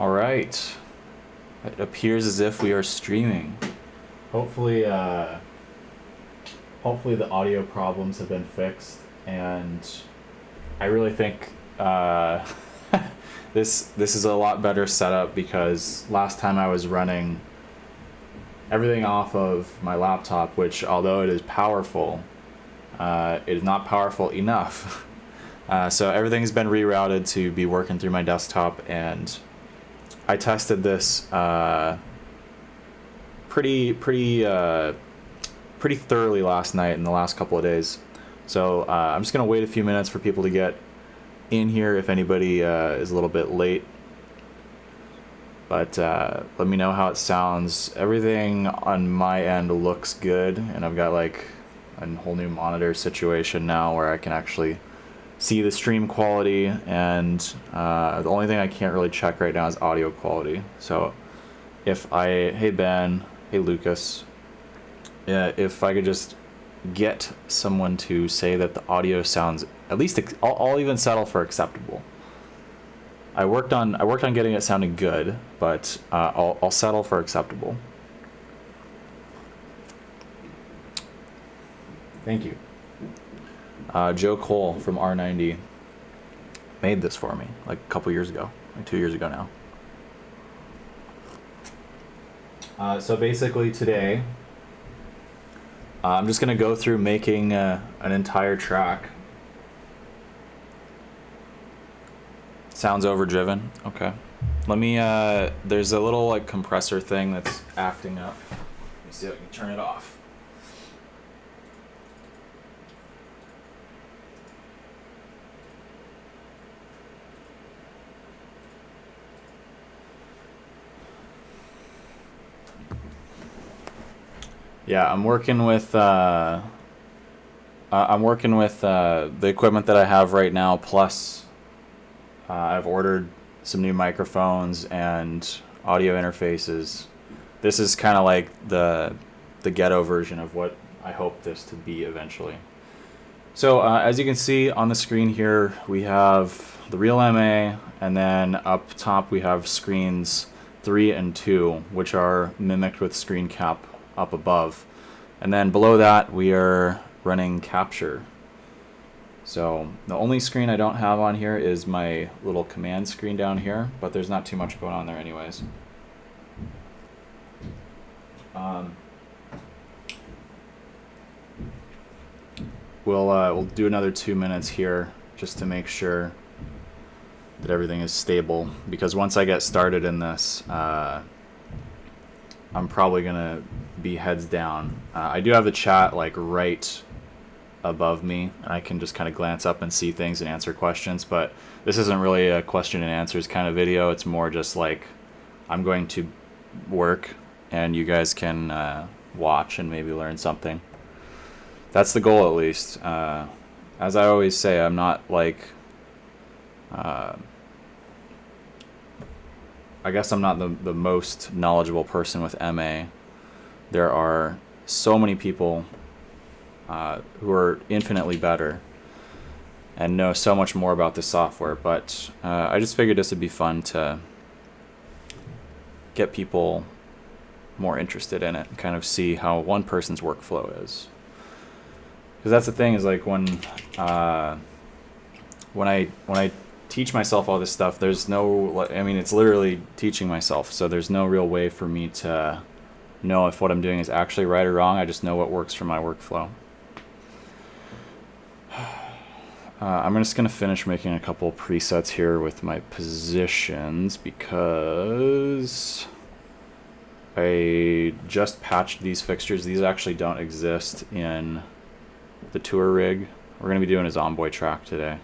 All right. It appears as if we are streaming. Hopefully, hopefully the audio problems have been fixed, and I really think this is a lot better setup because last time I was running everything off of my laptop, which although it is powerful, it is not powerful enough. So everything's been rerouted to be working through my desktop, and I tested this pretty thoroughly last night and the last couple of days. So I'm just gonna wait a few minutes for people to get in here if anybody is a little bit late. But let me know how it sounds. Everything on my end looks good, and I've got like a whole new monitor situation now where I can actually see the stream quality, and the only thing I can't really check right now is audio quality. So hey Ben, hey Lucas, if I could just get someone to say that the audio sounds at least, I'll even settle for acceptable. I worked on getting it sounding good, but I'll settle for acceptable. Thank you. Joe Cole from R90 made this for me like a couple years ago, like 2 years ago now. So basically today, I'm just gonna go through making an entire track. Sounds overdriven. Okay. Let me. There's a little like compressor thing that's acting up. Let me see if I can turn it off. Yeah, I'm working with the equipment that I have right now. Plus, I've ordered some new microphones and audio interfaces. This is kind of like the ghetto version of what I hope this to be eventually. So as you can see on the screen here, we have the real MA, and then up top we have screens 3 and 2, which are mimicked with screen cap up above, and then below that we are running capture. So the only screen I don't have on here is my little command screen down here, but there's not too much going on there anyways. We'll do another 2 minutes here just to make sure that everything is stable, because once I get started in this, I'm probably gonna be heads down. I do have the chat like right above me, and I can just kind of glance up and see things and answer questions, but this isn't really a question and answers kind of video. It's more just like I'm going to work and you guys can watch and maybe learn something. That's the goal, at least. As I always say, I'm not like I guess I'm not the most knowledgeable person with MA. There are so many people who are infinitely better and know so much more about the software, but I just figured this would be fun to get people more interested in it and kind of see how one person's workflow is. Because that's the thing, is like when I teach myself all this stuff, there's no, I mean, it's literally teaching myself, so there's no real way for me to know if what I'm doing is actually right or wrong. I just know what works for my workflow. I'm just going to finish making a couple presets here with my positions, because I just patched these fixtures. These actually don't exist in the tour rig. We're going to be doing a Zomboy track today.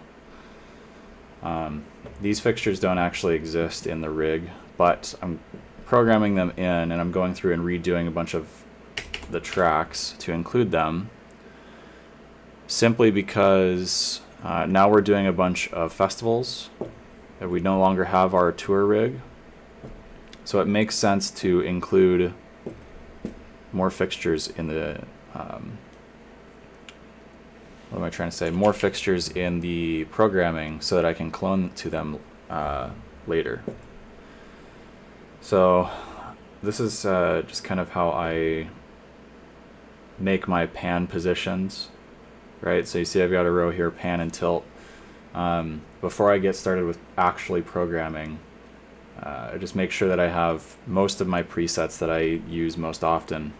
These fixtures don't actually exist in the rig, but I'm programming them in, and I'm going through and redoing a bunch of the tracks to include them, simply because now we're doing a bunch of festivals that we no longer have our tour rig, so it makes sense to include more fixtures in the what am I trying to say? More fixtures in the programming so that I can clone to them later. So this is just kind of how I make my pan positions, right? So you see I've got a row here, pan and tilt. Before I get started with actually programming, I just make sure that I have most of my presets that I use most often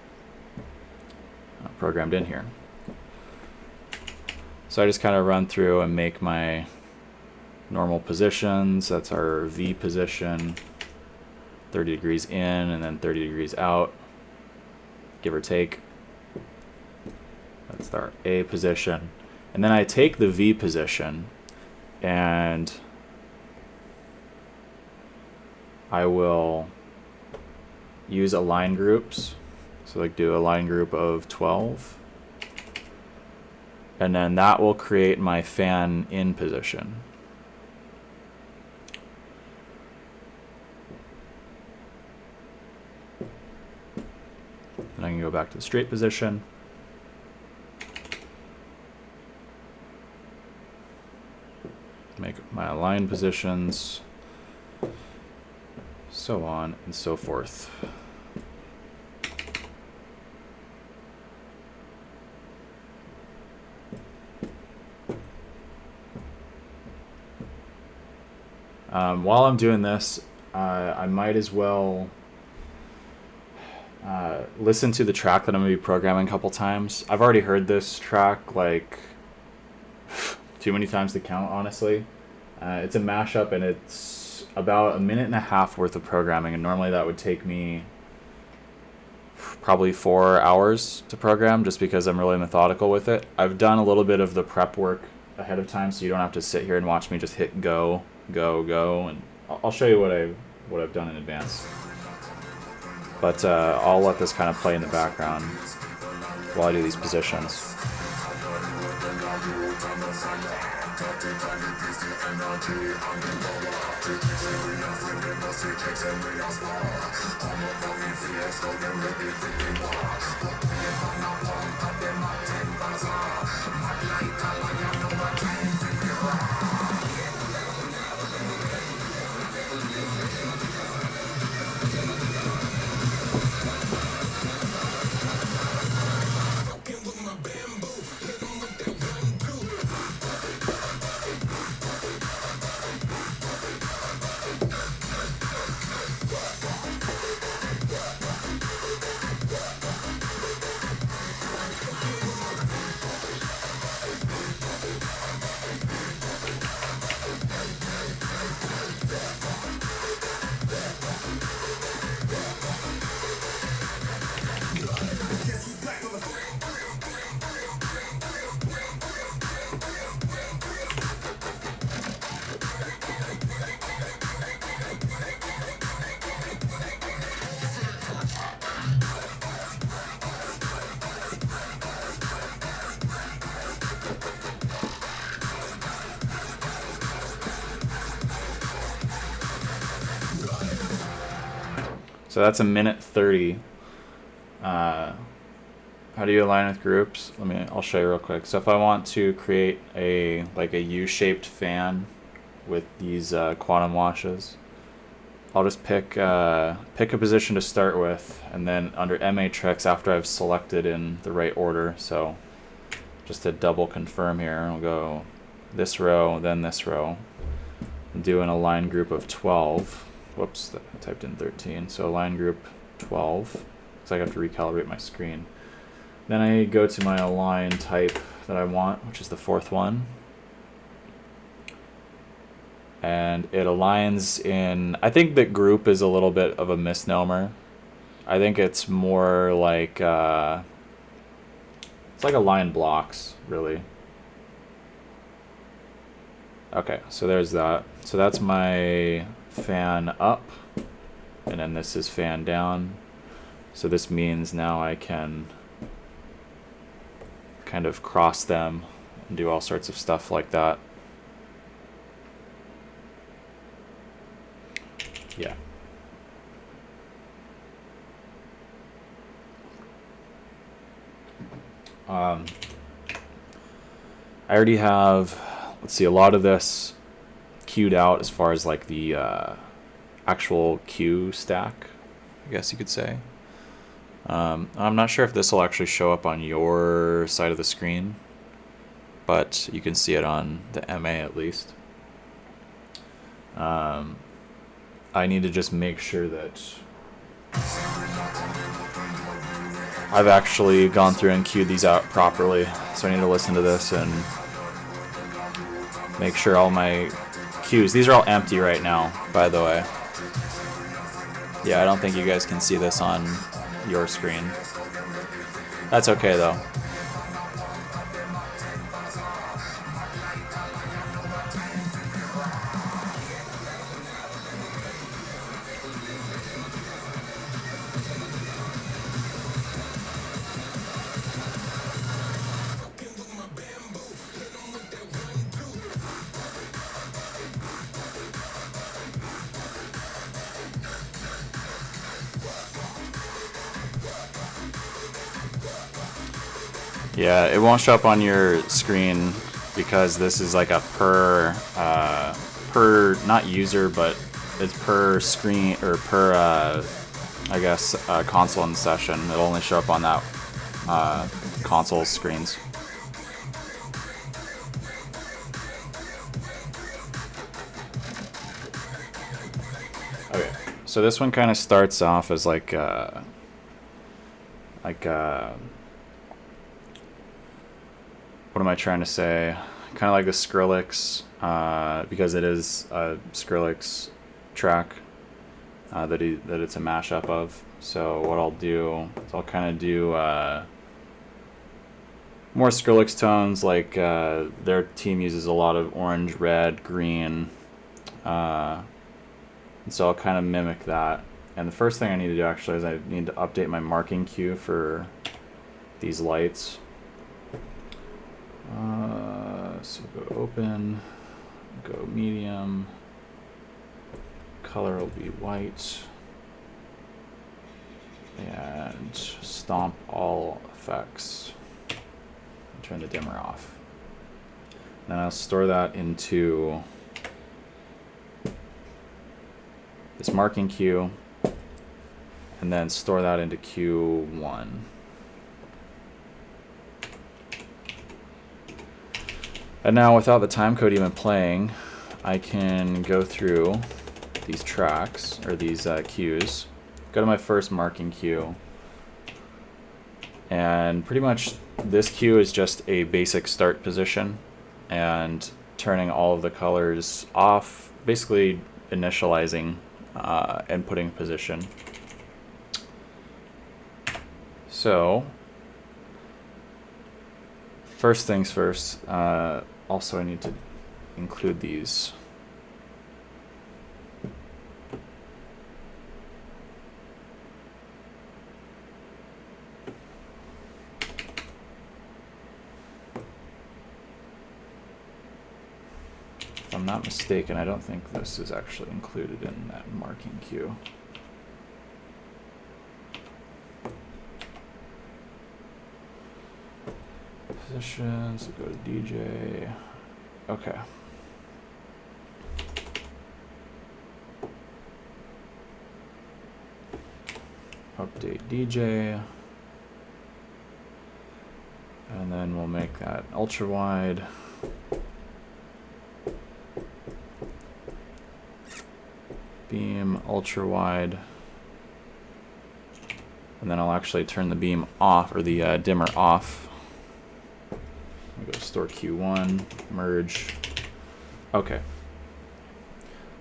programmed in here. So I just kind of run through and make my normal positions. That's our V position, 30 degrees in and then 30 degrees out, give or take. That's our A position. And then I take the V position and I will use align groups. So like do a line group of 12. And then that will create my fan in position. Then I can go back to the straight position. Make my align positions, so on and so forth. While I'm doing this, I might as well listen to the track that I'm going to be programming a couple times. I've already heard this track like too many times to count, honestly. It's a mashup and it's about a minute and a half worth of programming, and normally that would take me probably 4 hours to program just because I'm really methodical with it. I've done a little bit of the prep work ahead of time, so you don't have to sit here and watch me just hit go, go, go, and I'll show you what I've done in advance. But I'll let this kind of play in the background while I do these positions. So that's a minute 30. How do you align with groups? I'll show you real quick. So if I want to create a U-shaped fan with these quantum washes, I'll just pick a position to start with, and then under M matrix, after I've selected in the right order, so just to double confirm here, I'll go this row, then this row, and do an align group of 12. Whoops, I typed in 13. So align group 12, because I have to recalibrate my screen. Then I go to my align type that I want, which is the fourth one. And it aligns in, I think that group is a little bit of a misnomer. I think it's more like, it's like align blocks, really. Okay, so there's that. So that's my fan up, and then this is fan down. So this means now I can kind of cross them and do all sorts of stuff like that. Yeah. I already have, let's see, a lot of this queued out as far as like the actual cue stack, I guess you could say. I'm not sure if this will actually show up on your side of the screen, but you can see it on the MA at least. I need to just make sure that I've actually gone through and queued these out properly. So I need to listen to this and make sure all my cues, these are all empty right now, by the way. Yeah, I don't think you guys can see this on your screen. That's okay though. Yeah, it won't show up on your screen because this is like a per not user, but it's per screen or per I guess console in session. It'll only show up on that console screens. Okay, so this one kind of starts off as like what am I trying to say? Kind of like the Skrillex, because it is a Skrillex track that it's a mashup of. So what I'll do is I'll kind of do more Skrillex tones, like their team uses a lot of orange, red, green, and so I'll kind of mimic that. And the first thing I need to do actually is I need to update my marking cue for these lights. So go open, go medium, color will be white, and stomp all effects. Turn the dimmer off. Then I'll store that into this marking cue, and then store that into Q1. And now without the timecode even playing, I can go through these tracks, or these cues, go to my first marking cue, and pretty much this cue is just a basic start position and turning all of the colors off, basically initializing and putting position. So first things first, also I need to include these. If I'm not mistaken, I don't think this is actually included in that marking cue. Positions, we'll go to DJ. Okay. Update DJ. And then we'll make that ultra wide. Beam ultra wide. And then I'll actually turn the beam off, or the dimmer off. Go to store Q1, merge. Okay.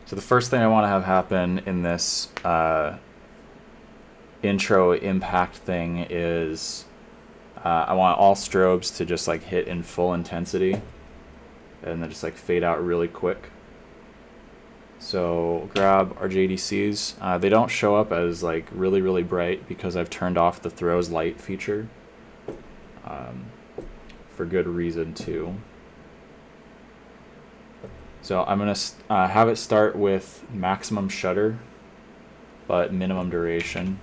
So the first thing I want to have happen in this intro impact thing is I want all strobes to just like hit in full intensity and then just like fade out really quick. So grab our JDCs. They don't show up as like really, really bright because I've turned off the throws light feature. For good reason too. So I'm going to have it start with maximum shutter, but minimum duration.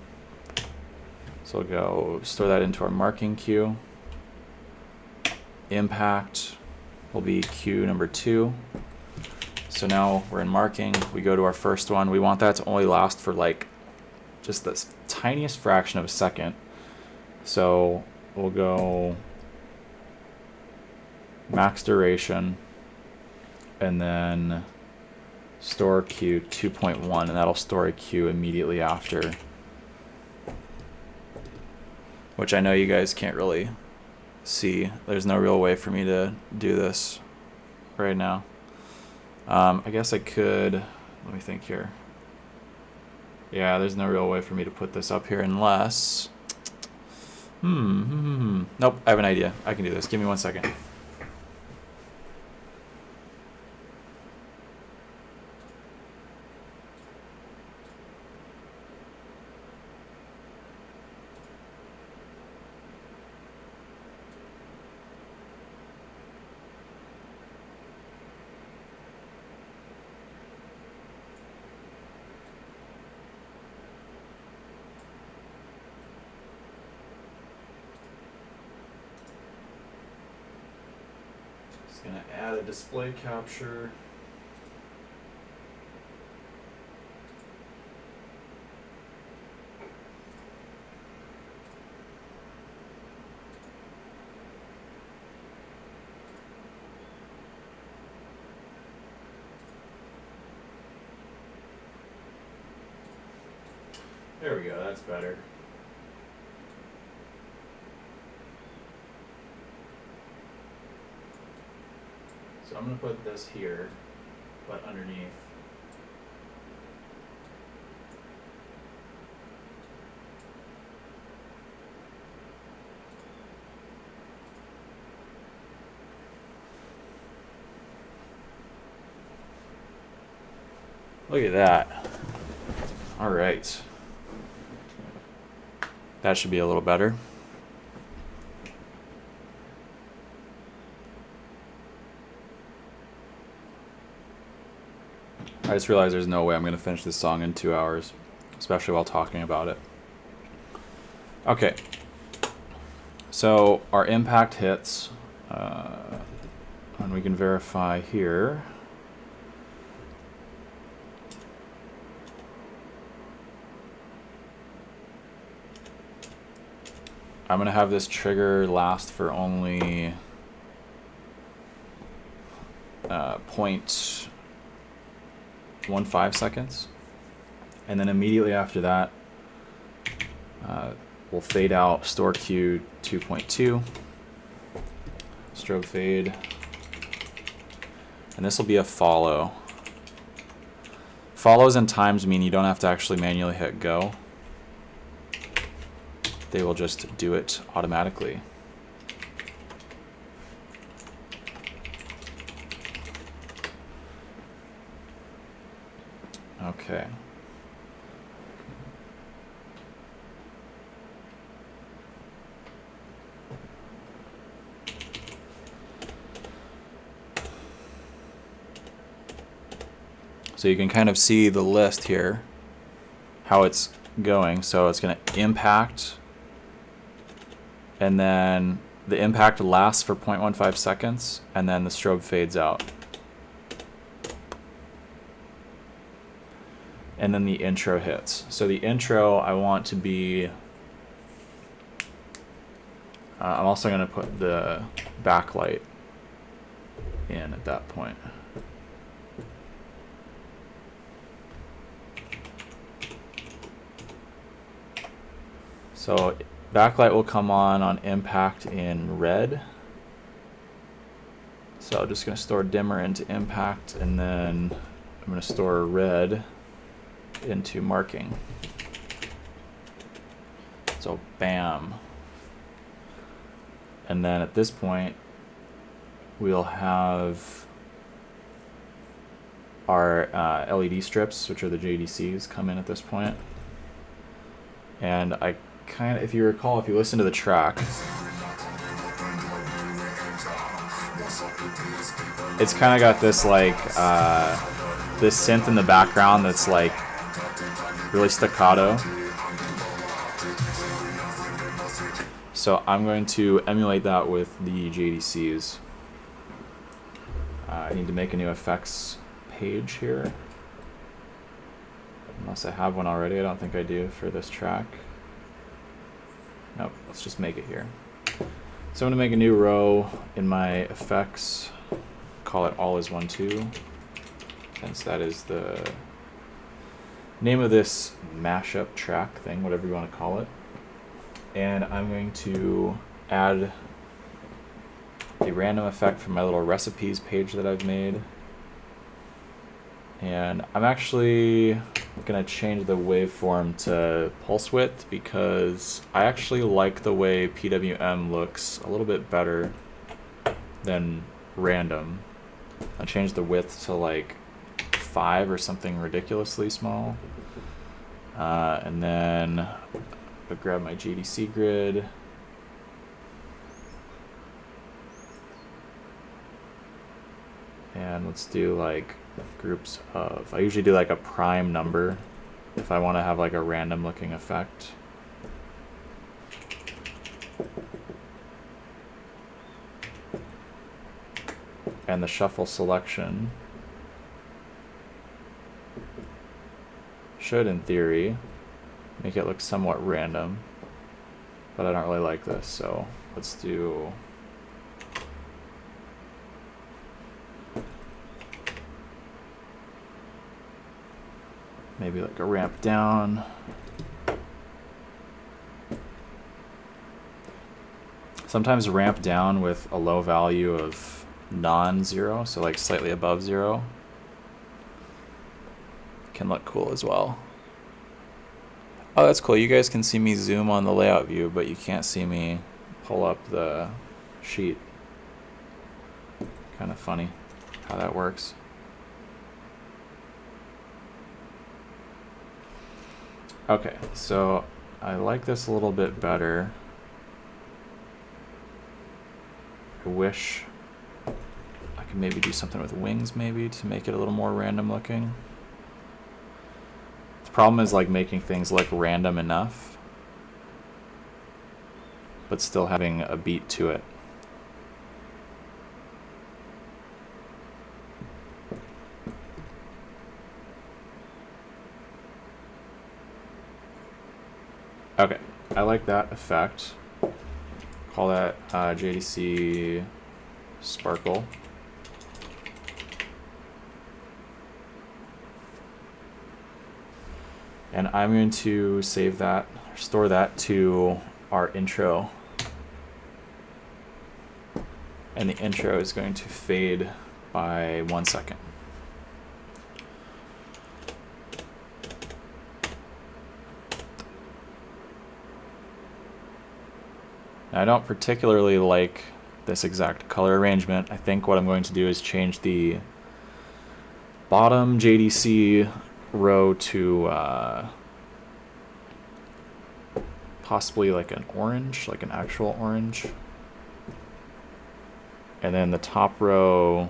So we'll go store that into our marking cue. Impact will be cue number 2. So now we're in marking. We go to our first one. We want that to only last for like just this tiniest fraction of a second. So we'll go max duration and then store queue 2.1, and that'll store a queue immediately after, which I know you guys can't really see. There's no real way for me to do this right now. I guess I could, let me think here. Yeah, there's no real way for me to put this up here unless, nope, I have an idea. I can do this. Give me 1 second. Gonna add a display capture. There we go, that's better. So I'm going to put this here, but underneath. Look at that. All right. That should be a little better. I just realized there's no way I'm going to finish this song in 2 hours, especially while talking about it. Okay, so our impact hits, and we can verify here. I'm going to have this trigger last for only 0.15 seconds, and then immediately after that we'll fade out store queue 2.2, strobe fade, and this will be a follow. Follows and times mean you don't have to actually manually hit go. They will just do it automatically. Okay. So you can kind of see the list here, how it's going. So it's going to impact, and then the impact lasts for 0.15 seconds, and then the strobe fades out. And then the intro hits. So the intro I want to be, I'm also going to put the backlight in at that point. So backlight will come on impact in red. So I'm just going to store dimmer into impact, and then I'm going to store red into marking. So bam. And then at this point we'll have our LED strips, which are the JDCs, come in at this point. And I kind of, if you recall, if you listen to the track, it's kind of got this like this synth in the background that's like really staccato. So I'm going to emulate that with the JDCs. I need to make a new effects page here. Unless I have one already. I don't think I do for this track. Nope, let's just make it here. So I'm going to make a new row in my effects. Call it all is 1 2, since that is the name of this mashup track thing, whatever you want to call it. And I'm going to add a random effect from my little recipes page that I've made. And I'm actually going to change the waveform to pulse width because I actually like the way PWM looks a little bit better than random. I'll change the width to like 5 or something ridiculously small. And then I'll grab my GDC grid. And let's do like groups of, I usually do like a prime number if I want to have like a random looking effect. And the shuffle selection should, in theory, make it look somewhat random, but I don't really like this, so let's do maybe like a ramp down. Sometimes ramp down with a low value of non-zero, so like slightly above 0, can look cool as well. Oh, that's cool. You guys can see me zoom on the layout view, but you can't see me pull up the sheet. Kind of funny how that works. Okay, so I like this a little bit better. I wish I could maybe do something with wings maybe to make it a little more random looking. The problem is like making things look random enough, but still having a beat to it. Okay, I like that effect. Call that JDC Sparkle. And I'm going to save that, store that to our intro. And the intro is going to fade by 1 second. Now, I don't particularly like this exact color arrangement. I think what I'm going to do is change the bottom JDC row to possibly like an orange, like an actual orange. And then the top row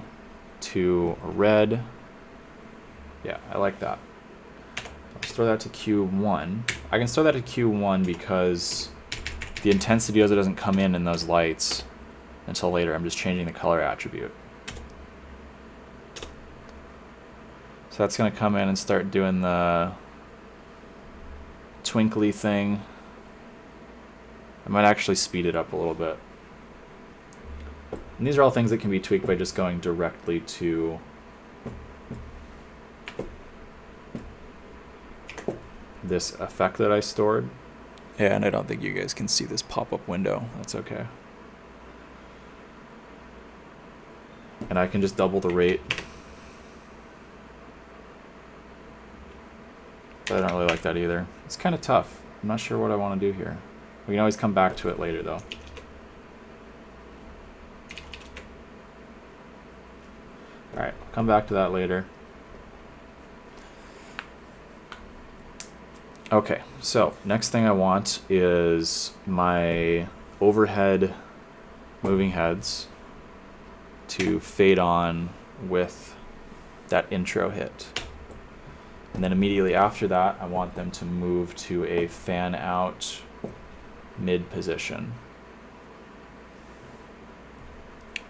to a red. Yeah, I like that. Let's throw that to Q1. I can throw that to Q1 because the intensity of it doesn't come in those lights until later. I'm just changing the color attribute. So that's going to come in and start doing the twinkly thing. I might actually speed it up a little bit. And these are all things that can be tweaked by just going directly to this effect that I stored. Yeah, and I don't think you guys can see this pop-up window. That's okay. And I can just double the rate. But I don't really like that either. It's kind of tough. I'm not sure what I want to do here. We can always come back to it later, though. Alright, I'll come back to that later. Okay, so next thing I want is my overhead moving heads to fade on with that intro hit. And then immediately after that, I want them to move to a fan out mid position.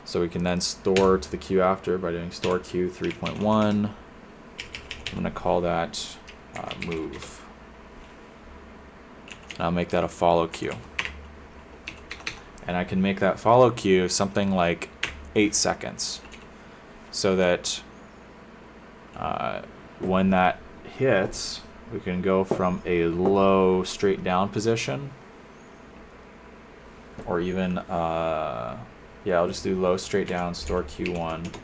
So we can then store to the queue after by doing store queue 3.1, I'm going to call that move. And I'll make that a follow queue. And I can make that follow queue something like 8 seconds. So that when that hits, we can go from a low straight down position, or even, yeah, I'll just do low straight down, store Q1.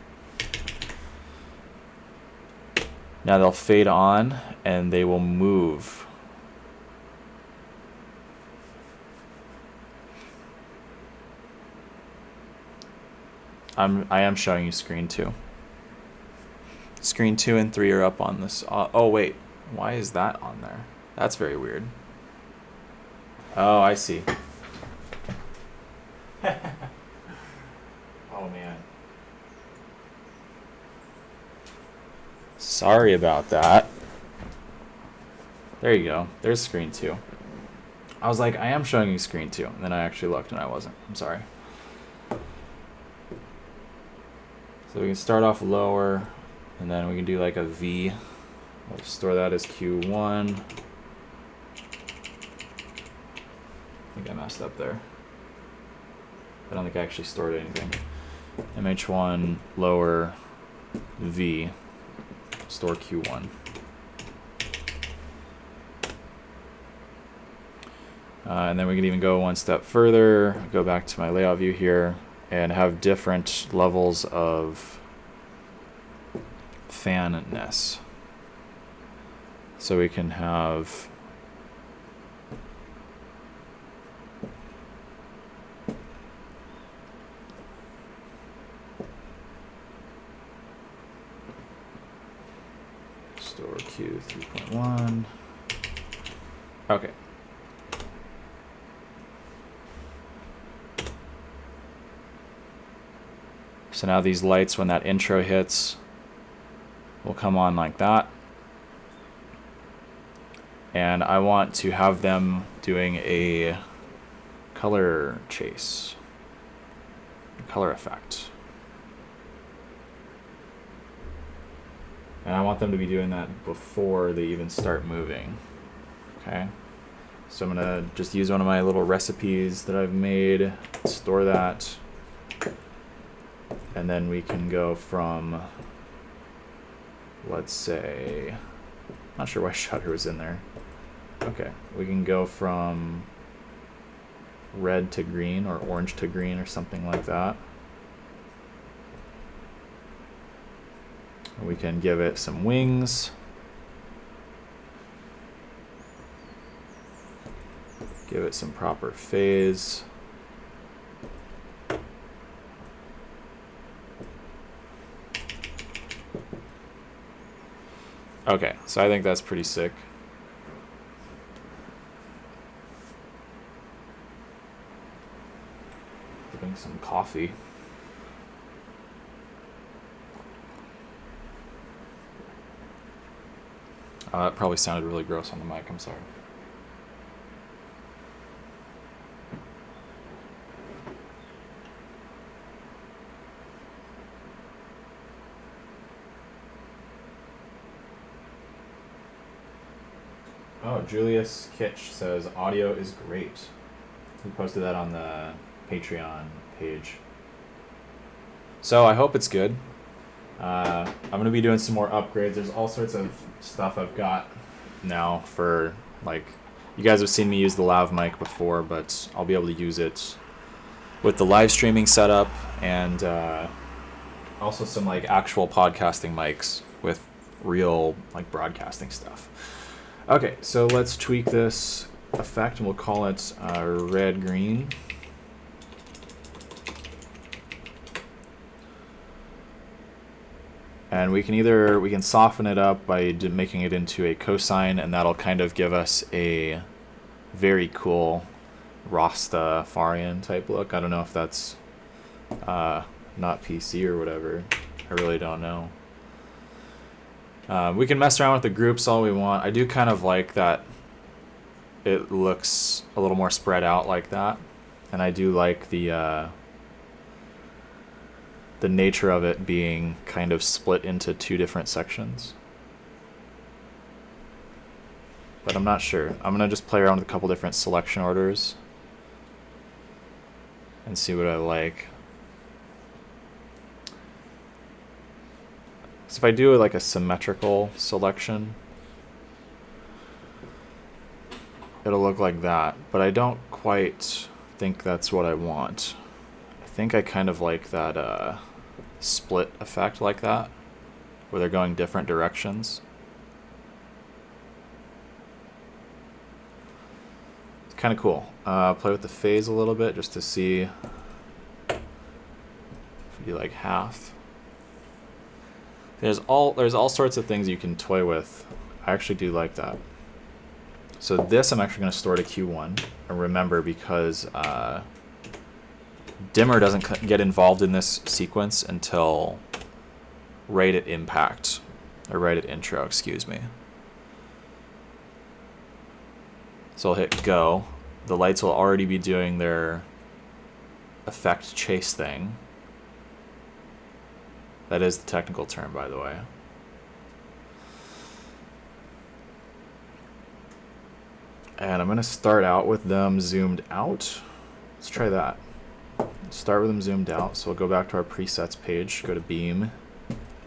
Now they'll fade on and they will move. I am showing you screen 2. Screen 2 and 3 are up on this. Oh wait, why is that on there? That's very weird. Oh, I see. Oh man. Sorry about that. There you go. There's screen 2. I was like, I am showing you screen 2. And then I actually looked and I wasn't. I'm sorry. So we can start off lower, and then we can do like a V. We'll store that as Q1. I think I messed up there. I don't think I actually stored anything. MH1 lower V, store Q1. And then we can even go one step further, go back to my layout view here, and have different levels of fanness. So we can have store Q 3.1. Okay. So now these lights, when that intro hits, will come on like that. And I want to have them doing a color chase, color effect. And I want them to be doing that before they even start moving. Okay. So I'm gonna just use one of my little recipes that I've made, store that. And then we can go from, let's say, not sure why shutter was in there. Okay, we can go from red to green or orange to green or something like that. And we can give it some wings. Give it some proper phase. Okay, so I think that's pretty sick. Getting some coffee. That probably sounded really gross on the mic, I'm sorry. Oh, Julius Kitch says audio is great. He posted that on the Patreon page. So I hope it's good. I'm going to be doing some more upgrades. There's all sorts of stuff I've got now for, like, you guys have seen me use the lav mic before, but I'll be able to use it with the live streaming setup and also some, like, actual podcasting mics with real, like, broadcasting stuff. Okay, so let's tweak this effect and we'll call it red-green. And we can soften it up by making it into a cosine, and that'll kind of give us a very cool Rastafarian type look. I don't know if that's not PC or whatever. I really don't know. We can mess around with the groups all we want. I do kind of like that it looks a little more spread out like that. And I do like the nature of it being kind of split into two different sections. but I'm not sure. I'm gonna just play around with a couple different selection orders and see what I like. So if I do like a symmetrical selection, it'll look like that, but I don't quite think that's what I want. I think I kind of like that split effect like that, where they're going different directions. It's kind of cool. Play with the phase a little bit just to see if we do like half. There's all sorts of things you can toy with. I actually do like that. So this I'm actually going to store to Q1. And remember, because dimmer doesn't get involved in this sequence until right at impact, or right at intro, excuse me. So I'll hit go. The lights will already be doing their effect chase thing. That is the technical term, by the way. And I'm going to start out with them zoomed out. Let's try that. Start with them zoomed out. So we'll go back to our presets page, go to beam,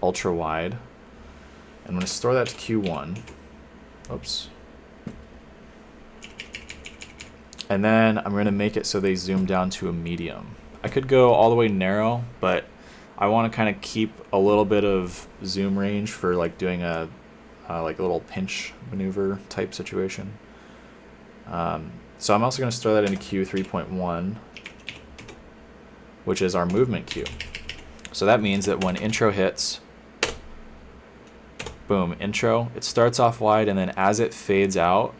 ultra wide. And I'm going to store that to Q1. Oops. And then I'm going to make it so they zoom down to a medium. I could go all the way narrow, but I want to kind of keep a little bit of zoom range for like doing a like a little pinch maneuver type situation. So I'm also going to store that into Q 3.1, which is our movement Q. So that means that when intro hits, boom, intro, it starts off wide, and then as it fades out,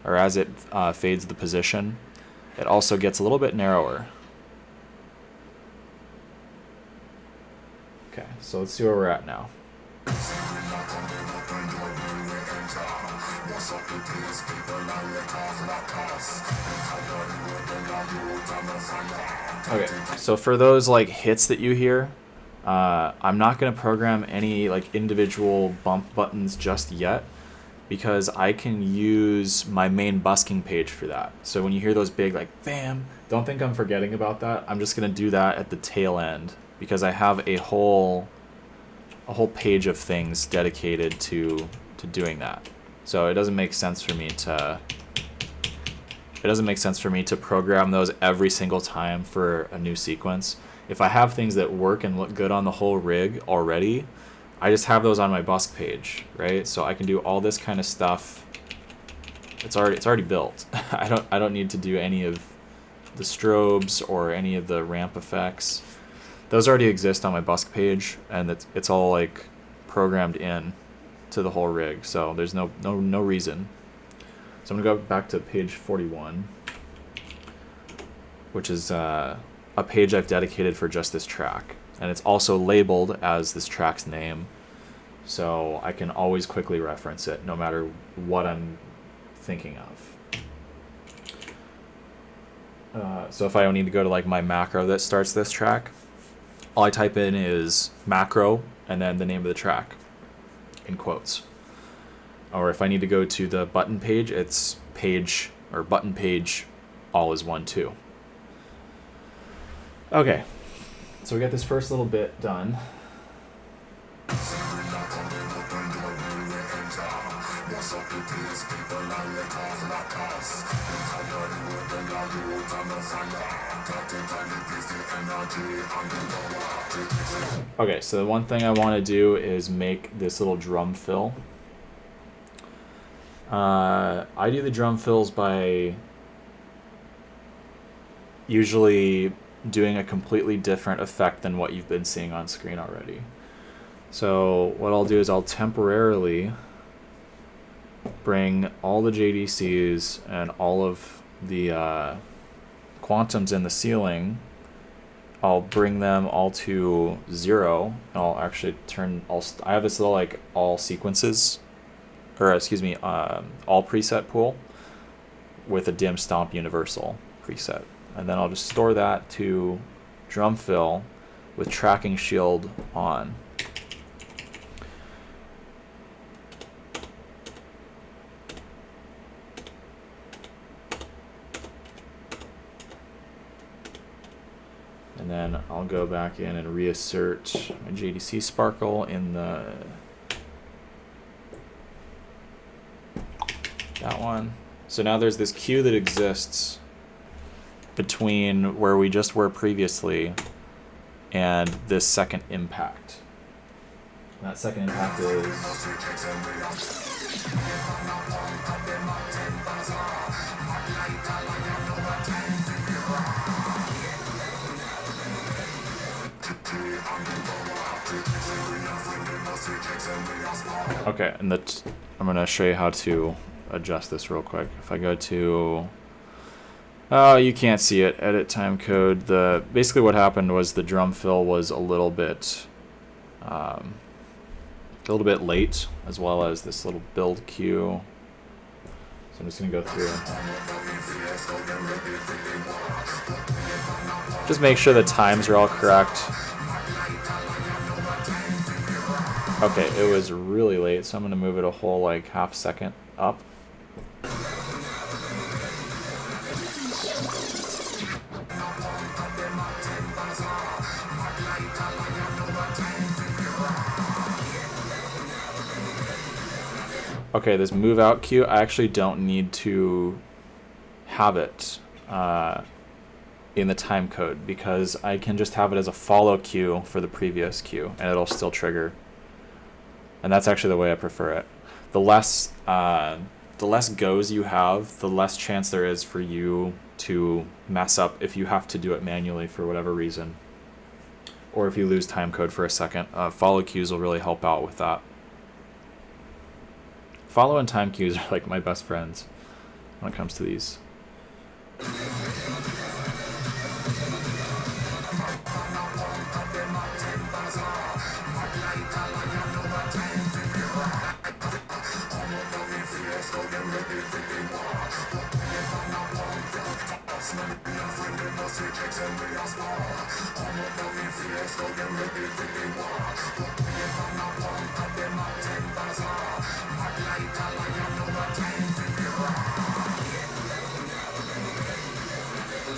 or as it fades the position, it also gets a little bit narrower. Okay, so let's see where we're at now. Okay, so for those like hits that you hear, I'm not going to program any like individual bump buttons just yet, because I can use my main busking page for that. So when you hear those big like bam, don't think I'm forgetting about that. I'm just going to do that at the tail end, because I have a whole page of things dedicated to doing that. So it doesn't make sense for me to program those every single time for a new sequence. If I have things that work and look good on the whole rig already, I just have those on my busk page, right? So I can do all this kind of stuff. It's already built. I don't need to do any of the strobes or any of the ramp effects. Those already exist on my busk page, and it's all like programmed in to the whole rig. So there's no reason. So I'm gonna go back to page 41, which is a page I've dedicated for just this track. And it's also labeled as this track's name, so I can always quickly reference it no matter what I'm thinking of. So if I need to go to like my macro that starts this track, all I type in is macro and then the name of the track in quotes. Or if I need to go to the button page, it's page or button page, all is one, two. Okay. So we got this first little bit done. Okay, so the one thing I want to do is make this little drum fill. I do the drum fills by usually doing a completely different effect than what you've been seeing on screen already. So what I'll do is I'll temporarily bring all the JDCs and all of the quantums in the ceiling. I'll bring them all to 0. I'll actually turn I have this little like all sequences, or excuse me, all preset pool with a dim stomp universal preset. And then I'll just store that to drum fill with tracking shield on. And then I'll go back in and reassert my JDC sparkle in that one. So now there's this queue that exists between where we just were previously and this second impact. And that second impact is okay, and I'm gonna show you how to adjust this real quick. If I go to, oh, you can't see it, edit time code. Basically what happened was the drum fill was a little bit late, as well as this little build queue. So I'm just gonna go through. Just make sure the times are all correct. Okay, it was really late, so I'm gonna move it a whole like half second up. Okay, this move out queue, I actually don't need to have it in the time code, because I can just have it as a follow queue for the previous queue and it'll still trigger. And that's actually the way I prefer it. The less goes you have, the less chance there is for you to mess up if you have to do it manually for whatever reason, or if you lose time code for a second. Follow queues will really help out with that. Follow and time queues are like my best friends when it comes to these.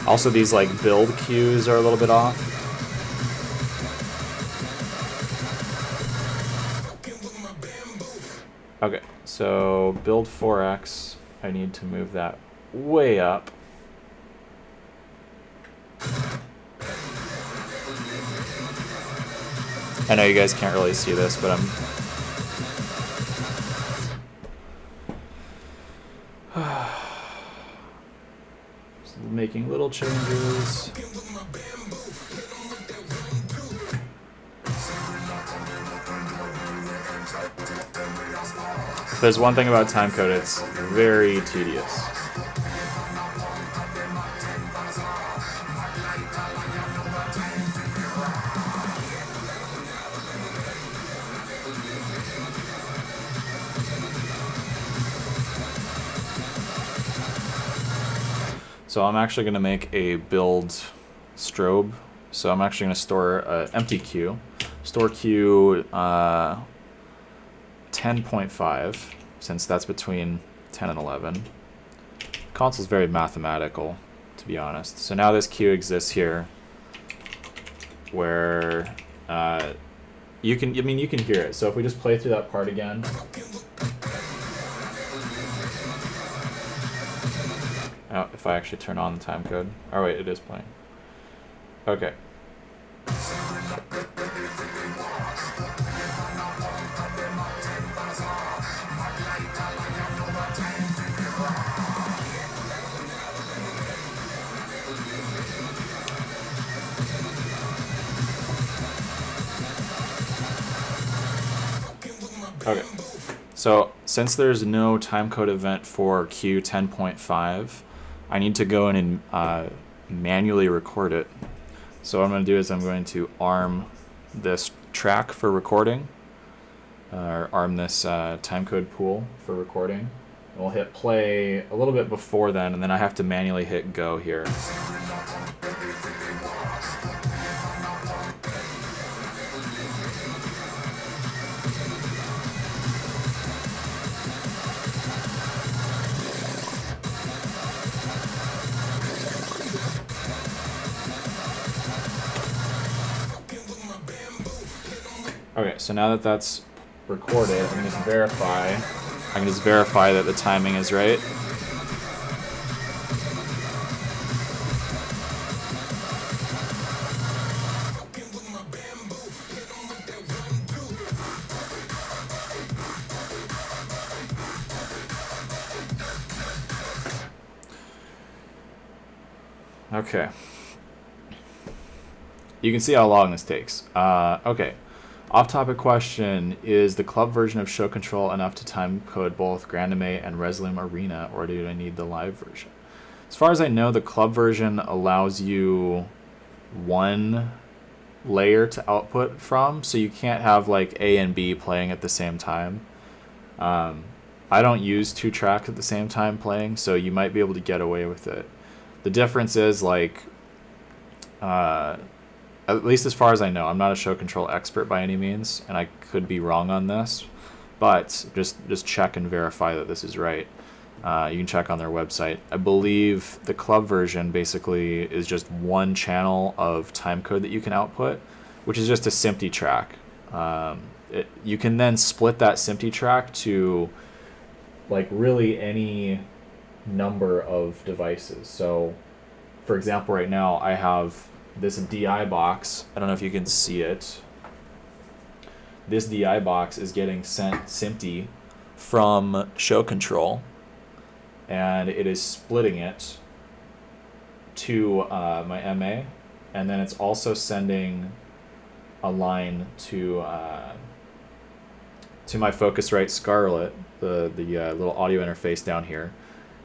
Also, these like build queues are a little bit off. Okay, so build 4x, I need to move that way up. I know you guys can't really see this, but I'm just making little changes. If there's one thing about timecode, it's very tedious. So I'm actually going to make a build strobe. So I'm actually going to store an empty queue. Store queue 10.5, since that's between 10 and 11. Console's very mathematical, to be honest. So now this queue exists here, where you can hear it. So if we just play through that part again. Oh, if I actually turn on the time code. Oh wait, it is playing. Okay. Okay. So since there's no timecode event for Q 10.5, I need to go in and manually record it. So what I'm going to do is I'm going to arm this track for recording, or arm this timecode pool for recording. And we'll hit play a little bit before then, and then I have to manually hit go here. Okay, so now that that's recorded, I can just verify. I can just verify that the timing is right. Okay. You can see how long this takes. Okay. Off-topic question: is the club version of Show Control enough to time code both Grandame and Resolume Arena, or do I need the live version? As far as I know, the club version allows you one layer to output from, so you can't have like A and B playing at the same time. I don't use two tracks at the same time playing, so you might be able to get away with it. The difference is like, at least as far as I know, I'm not a show control expert by any means, and I could be wrong on this, but just check and verify that this is right. You can check on their website. I believe the club version basically is just one channel of timecode that you can output, which is just a SMPTE track. You can then split that SMPTE track to like really any number of devices. So, for example, right now I have this DI box. I don't know if you can see it. This DI box is getting sent SMPTE from Show Control, and it is splitting it to my MA, and then it's also sending a line to my Focusrite Scarlett, the little audio interface down here,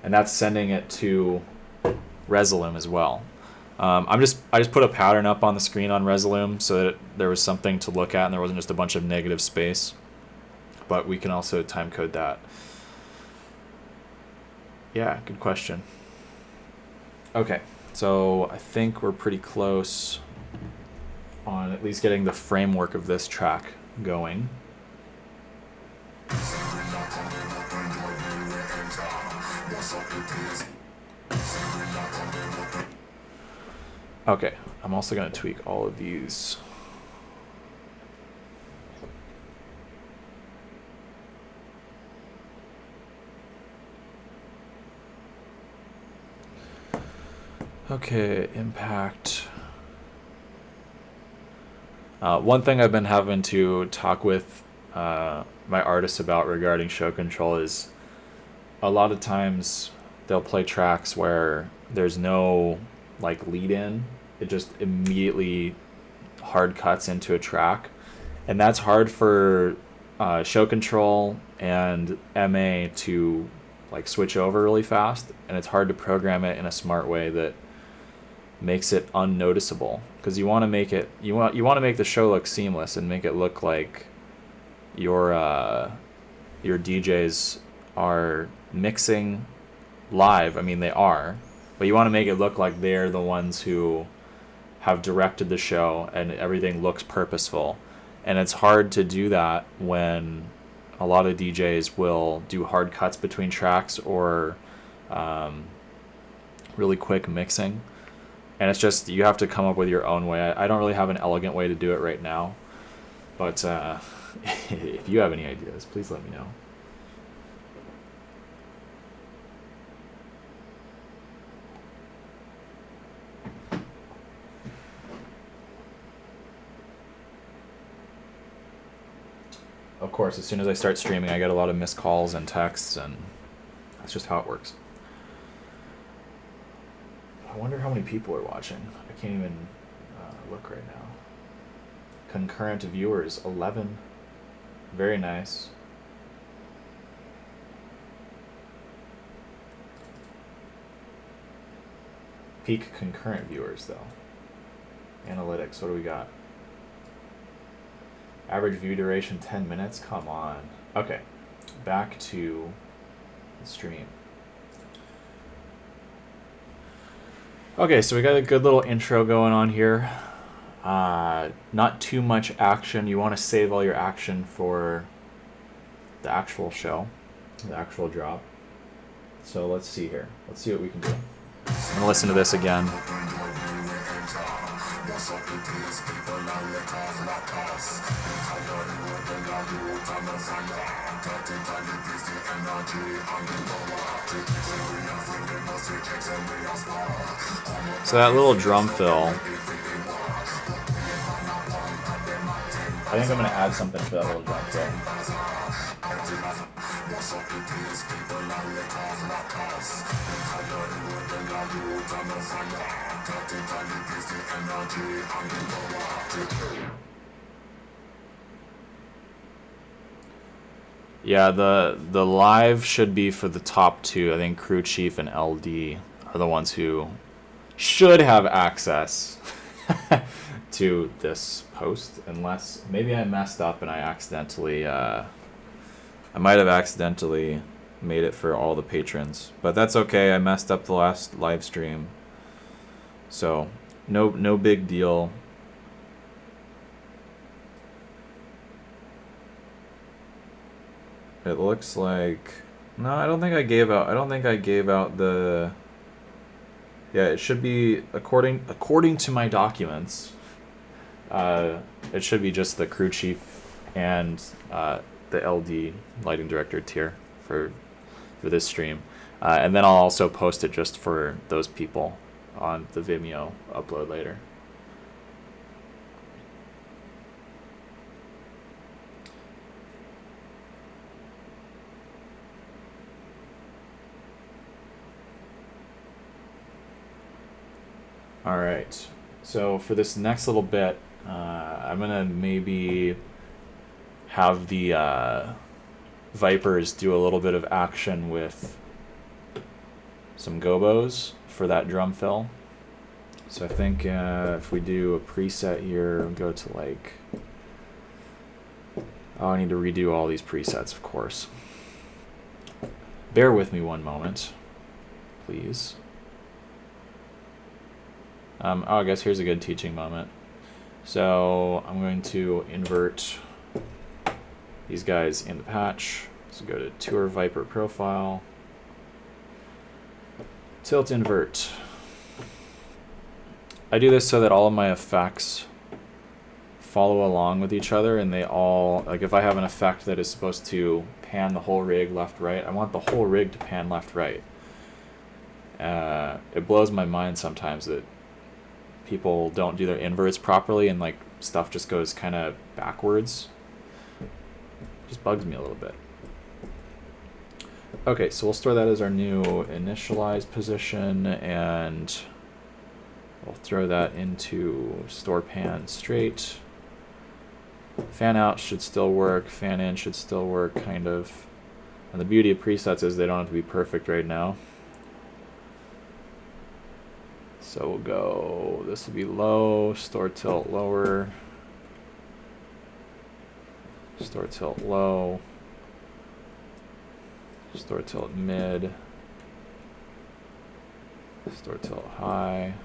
and that's sending it to Resolume as well. I just put a pattern up on the screen on Resolume so that there was something to look at and there wasn't just a bunch of negative space. But we can also time code that. Yeah, good question. Okay, so I think we're pretty close on at least getting the framework of this track going. Okay, I'm also going to tweak all of these. Okay, impact. One thing I've been having to talk with my artists about regarding show control is a lot of times they'll play tracks where there's no like lead in. It just immediately hard cuts into a track, and that's hard for show control and MA to like switch over really fast, and it's hard to program it in a smart way that makes it unnoticeable, because you want to make it you want to make the show look seamless and make it look like your DJs are mixing live. I mean, they are, but you want to make it look like they're the ones who have directed the show and everything looks purposeful. And it's hard to do that when a lot of DJs will do hard cuts between tracks or really quick mixing. And it's just, you have to come up with your own way. I don't really have an elegant way to do it right now, but if you have any ideas, please let me know. Of course, as soon as I start streaming, I get a lot of missed calls and texts, and that's just how it works. I wonder how many people are watching. I can't even look right now. Concurrent viewers, 11. Very nice. Peak concurrent viewers, though. Analytics, what do we got? Average view duration 10 minutes? Come on. Okay, back to the stream. Okay, so we got a good little intro going on here. Not too much action. You want to save all your action for the actual show, the actual drop. So let's see here. Let's see what we can do. I'm going to listen to this again. So that little drum fill, I think I'm going to add something to that little drum fill. Yeah, the live should be for the top two. I think crew chief and LD are the ones who should have access to this post, unless maybe I messed up and I accidentally I might have accidentally made it for all the patrons, but that's okay. I messed up the last live stream, so no big deal. It looks like no, I don't think I gave out the. Yeah, it should be according to my documents. It should be just the crew chief and the LD lighting director tier for this stream, and then I'll also post it just for those people on the Vimeo upload later. All right, so for this next little bit, I'm gonna maybe have the Vipers do a little bit of action with some gobos for that drum fill. So I think if we do a preset here, go to like, oh, I need to redo all these presets, of course. Bear with me one moment, please. Oh, I guess here's a good teaching moment. So I'm going to invert these guys in the patch. So go to Tour Viper Profile, Tilt Invert. I do this so that all of my effects follow along with each other, and they all, like if I have an effect that is supposed to pan the whole rig left, right, I want the whole rig to pan left, right. It blows my mind sometimes that people don't do their inverts properly and like stuff just goes kind of backwards. Just bugs me a little bit. Okay, so we'll store that as our new initialized position, and we'll throw that into store pan straight. Fan out should still work, fan in should still work, kind of. And the beauty of presets is they don't have to be perfect right now. So we'll go, this will be low, store tilt lower, store tilt low, store tilt mid, store tilt high,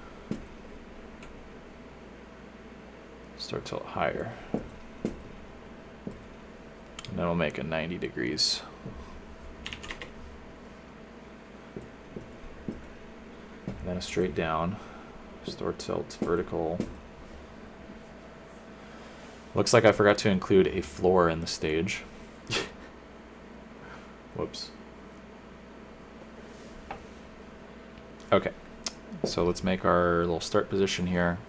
store tilt higher. And then we'll make it 90 degrees. And then a straight down, store tilt vertical. Looks like I forgot to include a floor in the stage. Whoops. Okay, so let's make our little start position here.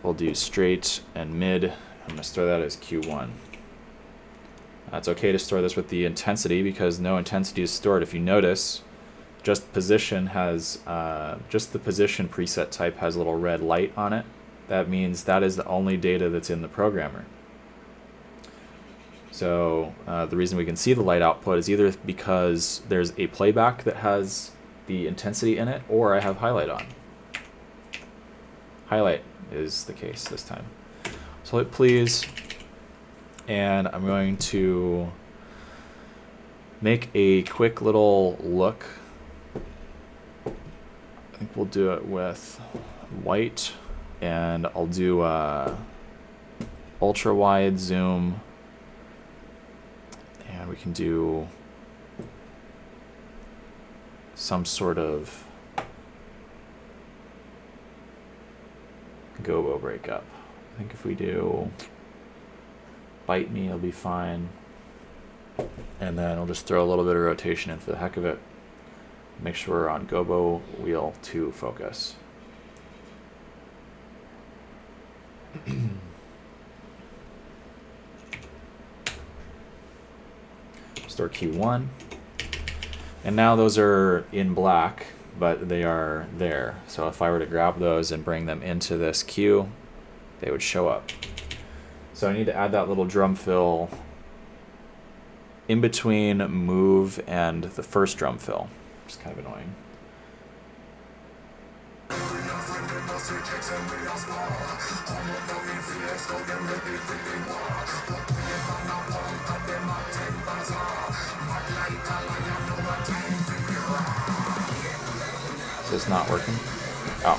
We'll do straight and mid. I'm going to store that as Q1. It's okay to store this with the intensity because no intensity is stored. If you notice, just position has, just the position preset type has a little red light on it. That means that is the only data that's in the programmer. So the reason we can see the light output is either because there's a playback that has the intensity in it, or I have highlight on. Highlight is the case this time. So hit please, and I'm going to make a quick little look. I think we'll do it with white, and I'll do ultra wide zoom, and we can do some sort of gobo breakup. I think if we do bite me, it'll be fine. And then I'll just throw a little bit of rotation in for the heck of it. Make sure we're on gobo wheel 2 focus. Store key 1. And now those are in black, but they are there. So if I were to grab those and bring them into this queue, they would show up. So I need to add that little drum fill in between move and the first drum fill, which is kind of annoying. Is this not working? Oh.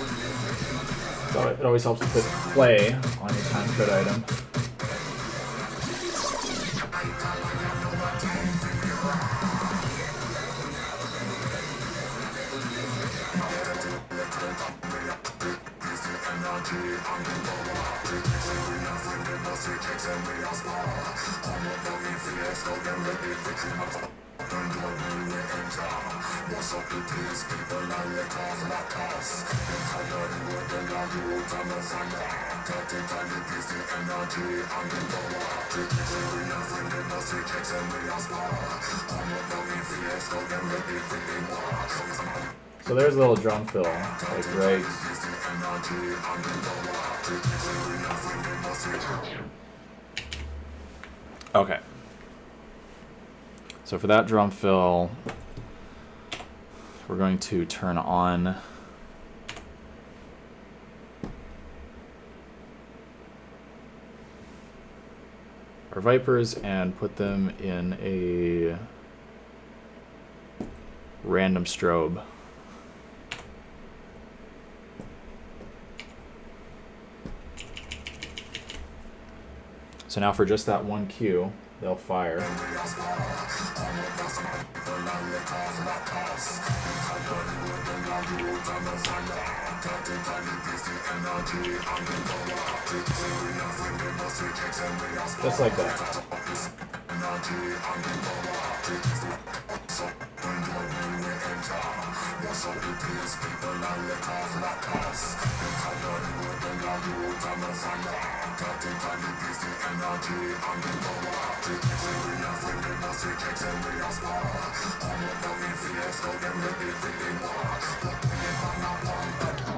So it always helps to click play on your time code item. So there's a little drum fill, like right. Okay. So for that drum fill, we're going to turn on our Vipers and put them in a random strobe. So now for just that one cue, they'll fire. Just like that.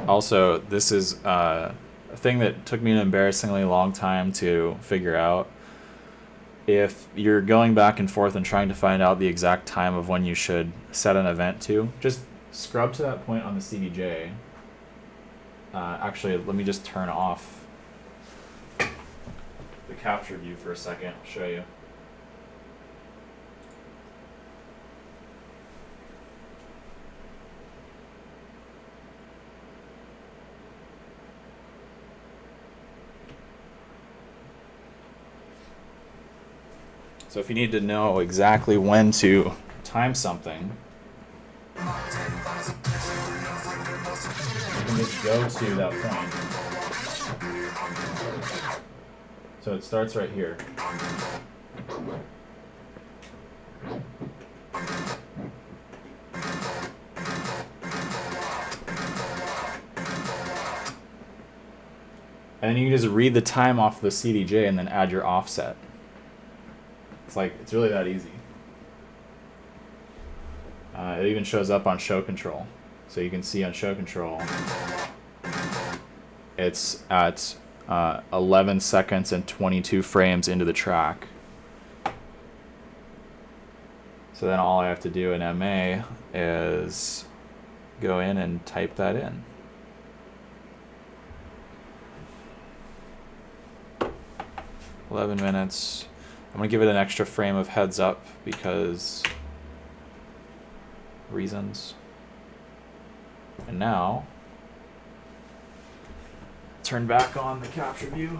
Also, this is a thing that took me an embarrassingly long time to figure out. If you're going back and forth and trying to find out the exact time of when you should set an event to, just scrub to that point on the CDJ. Actually, let me just turn off the capture view for a second. I'll show you. So if you need to know exactly when to time something, you can just go to that point. So it starts right here. And then you can just read the time off the CDJ and then add your offset. It's really that easy. It even shows up on show control. So you can see on show control, it's at 11 seconds and 22 frames into the track. So then all I have to do in MA is go in and type that in. $11. I'm going to give it an extra frame of heads up because reasons. And now, turn back on the capture view.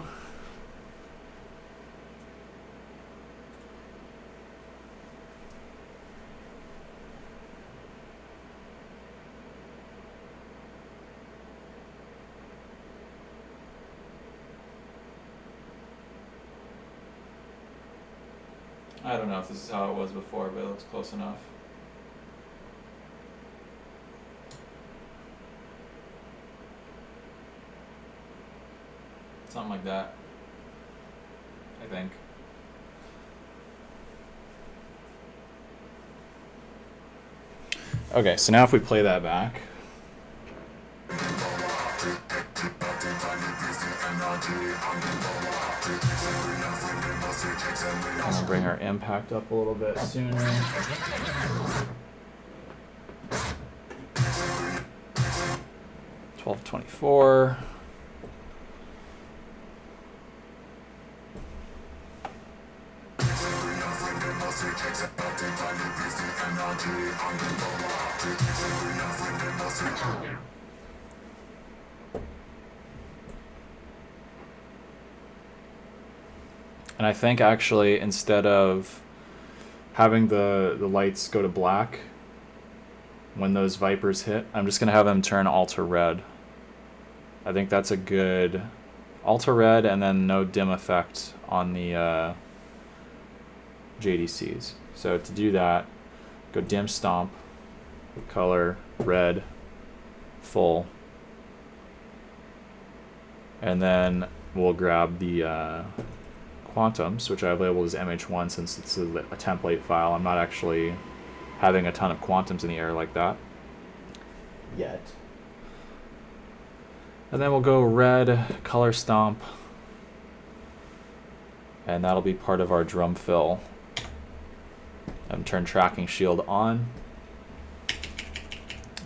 I don't know if this is how it was before, but it looks close enough. Something like that, I think. Okay, so now if we play that back. I'm gonna bring our impact up a little bit sooner. 1224. And I think actually instead of having the lights go to black when those Vipers hit, I'm just going to have them turn all to red. I think that's a good all to red, and then no dim effect on the JDCs. So to do that, go dim stomp, color, red, full. And then we'll grab the quantums, which I've labeled as MH1 since it's a template file. I'm not actually having a ton of quantums in the air like that yet. And then we'll go red, color stomp, and that'll be part of our drum fill. And turn tracking shield on.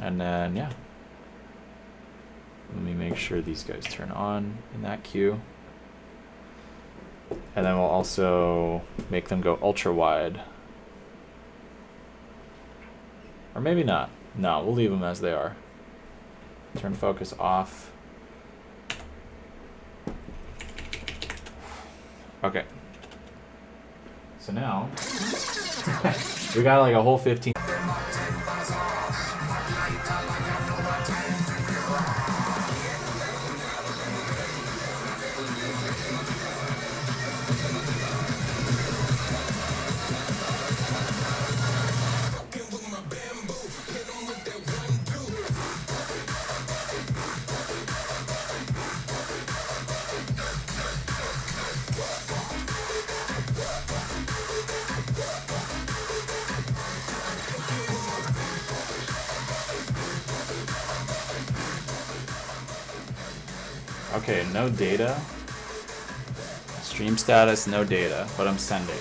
And then, yeah. Let me make sure these guys turn on in that queue. And then we'll also make them go ultra wide. Or maybe not. No, we'll leave them as they are. Turn focus off. Okay. So now, we got like a whole 15. Okay, no data. Stream status, no data, but I'm sending.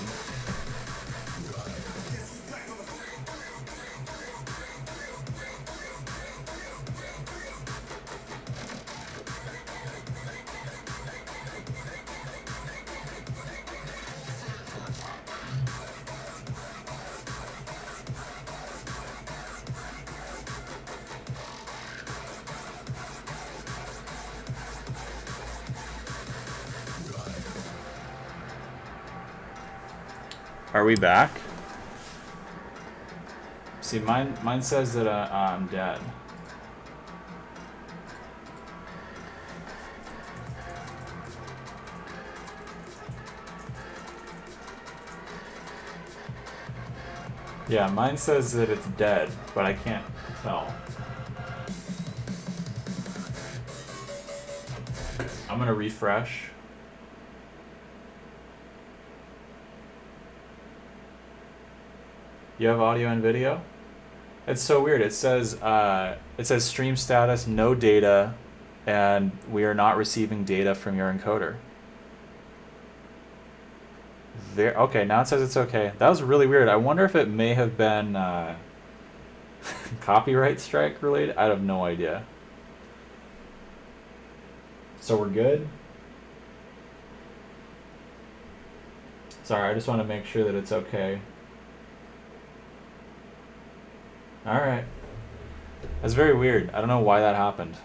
Are we back? See, mine says that I'm dead. Yeah, mine says that it's dead, but I can't tell. I'm gonna refresh. You have audio and video? It's so weird. It says stream status, no data, and we are not receiving data from your encoder. Okay, now it says it's okay. That was really weird. I wonder if it may have been copyright strike related. I have no idea. So we're good? Sorry, I just want to make sure that it's okay. Alright. That's very weird. I don't know why that happened.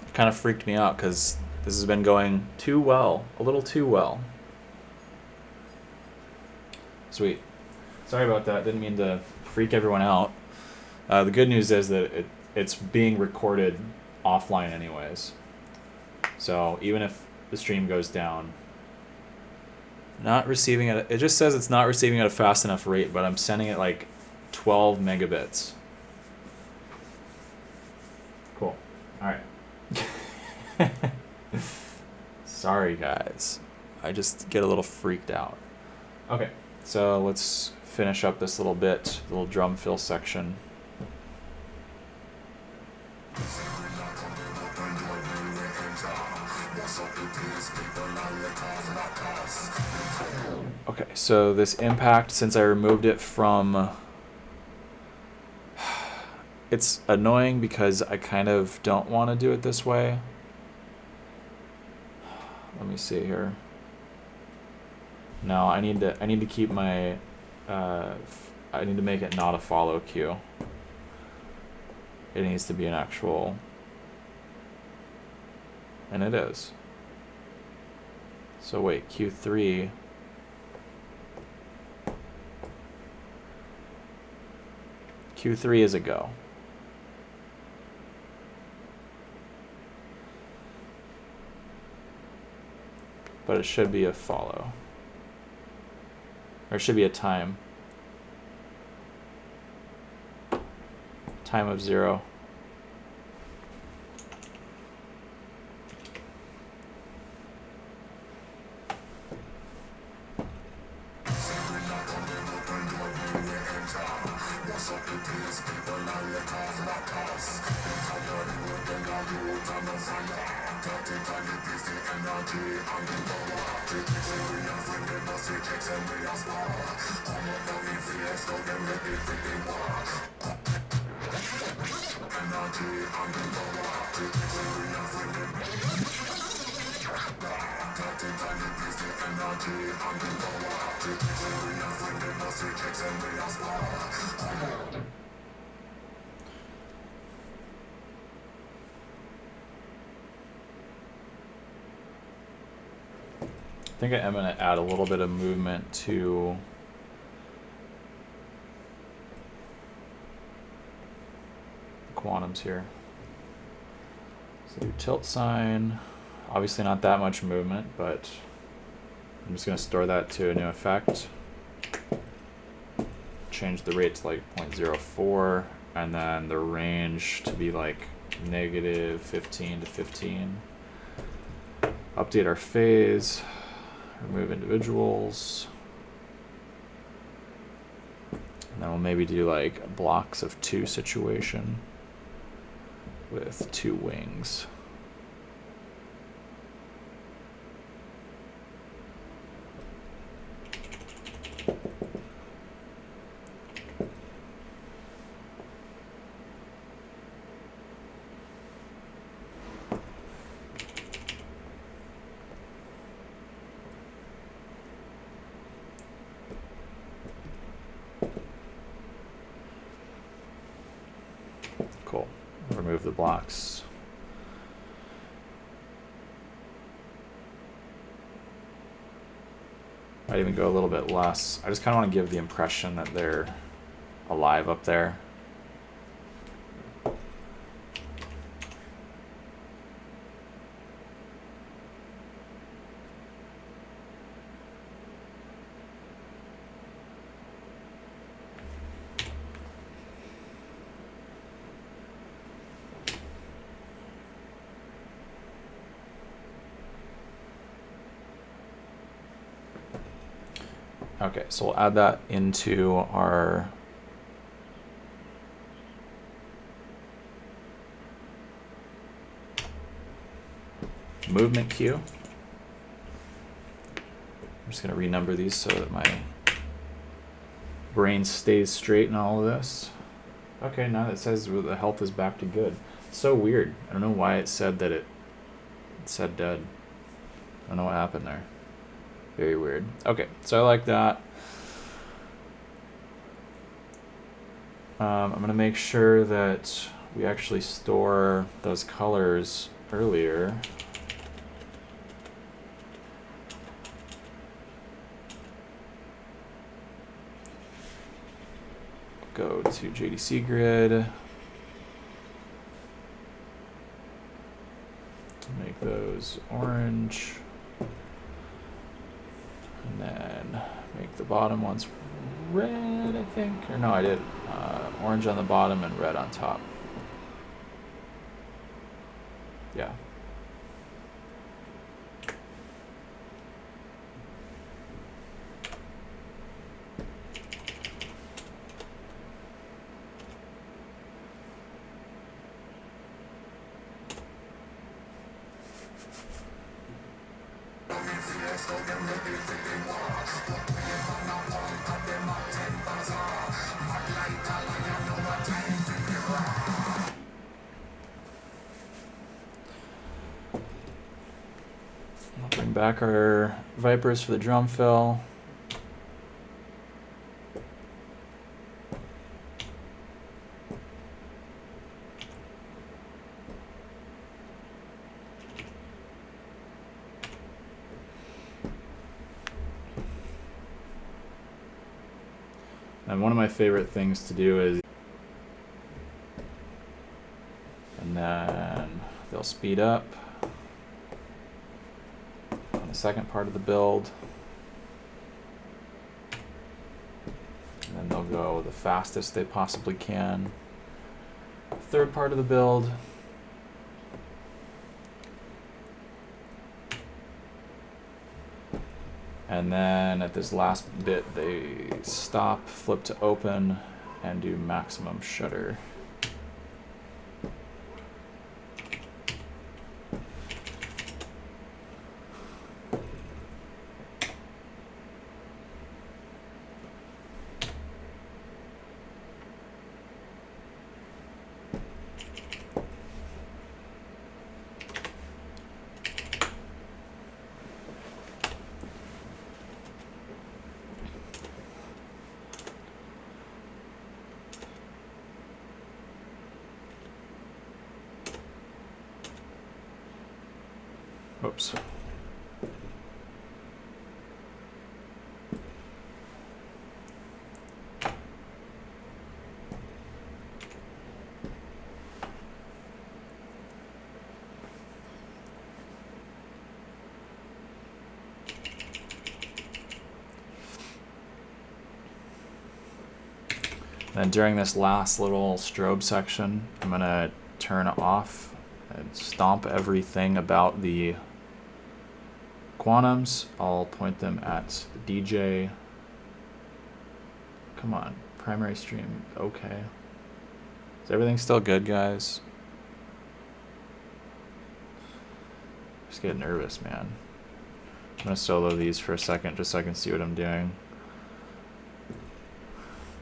It kind of freaked me out because this has been going too well. A little too well. Sweet. Sorry about that. Didn't mean to freak everyone out. The good news is that it's being recorded offline anyways. So even if the stream goes down, Not receiving it. It just says it's not receiving at a fast enough rate, but I'm sending it like 12 megabits. Cool. All right. Sorry, guys. I just get a little freaked out. Okay, so let's finish up this little bit, little drum fill section. Okay, so this impact, since I removed it from... It's annoying because I kind of don't want to do it this way. Let me see here. No, I need to keep my... I need to make it not a follow cue. It needs to be an actual... And it is. So wait, Q3... Q3 is a go. But it should be a follow. Or it should be a time. Time of 0. I think I am going to add a little bit of movement to the quantums here. So do tilt sign, obviously not that much movement, but I'm just going to store that to a new effect. Change the rate to like 0.04 and then the range to be like -15 to 15. Update our phase. Remove individuals. And then we'll maybe do like blocks of 2 situation with 2 wings. Cool. Remove the blocks. I'd even go a little bit less. I just kind of want to give the impression that they're alive up there. Okay, so we'll add that into our movement queue. I'm just going to renumber these so that my brain stays straight in all of this. Okay, now it says the health is back to good. It's so weird. I don't know why it said that it said dead. I don't know what happened there. Very weird. Okay, so I like that. I'm going to make sure that we actually store those colors earlier. Go to JDC grid. Make those orange. And then make the bottom ones red, I think. Or no, I did. Orange on the bottom and red on top. Yeah. I'll bring back our Vipers for the drum fill. And one of my favorite things to do is, and then they'll speed up on the second part of the build. And then they'll go the fastest they possibly can. Third part of the build. And then at this last bit, they stop, flip to open, and do maximum shutter. Oops. Then during this last little strobe section, I'm gonna turn off and stomp everything about the quantums. I'll point them at the DJ. Come on, primary stream, okay. Is everything still good, guys? Just get nervous, man. I'm gonna solo these for a second just so I can see what I'm doing.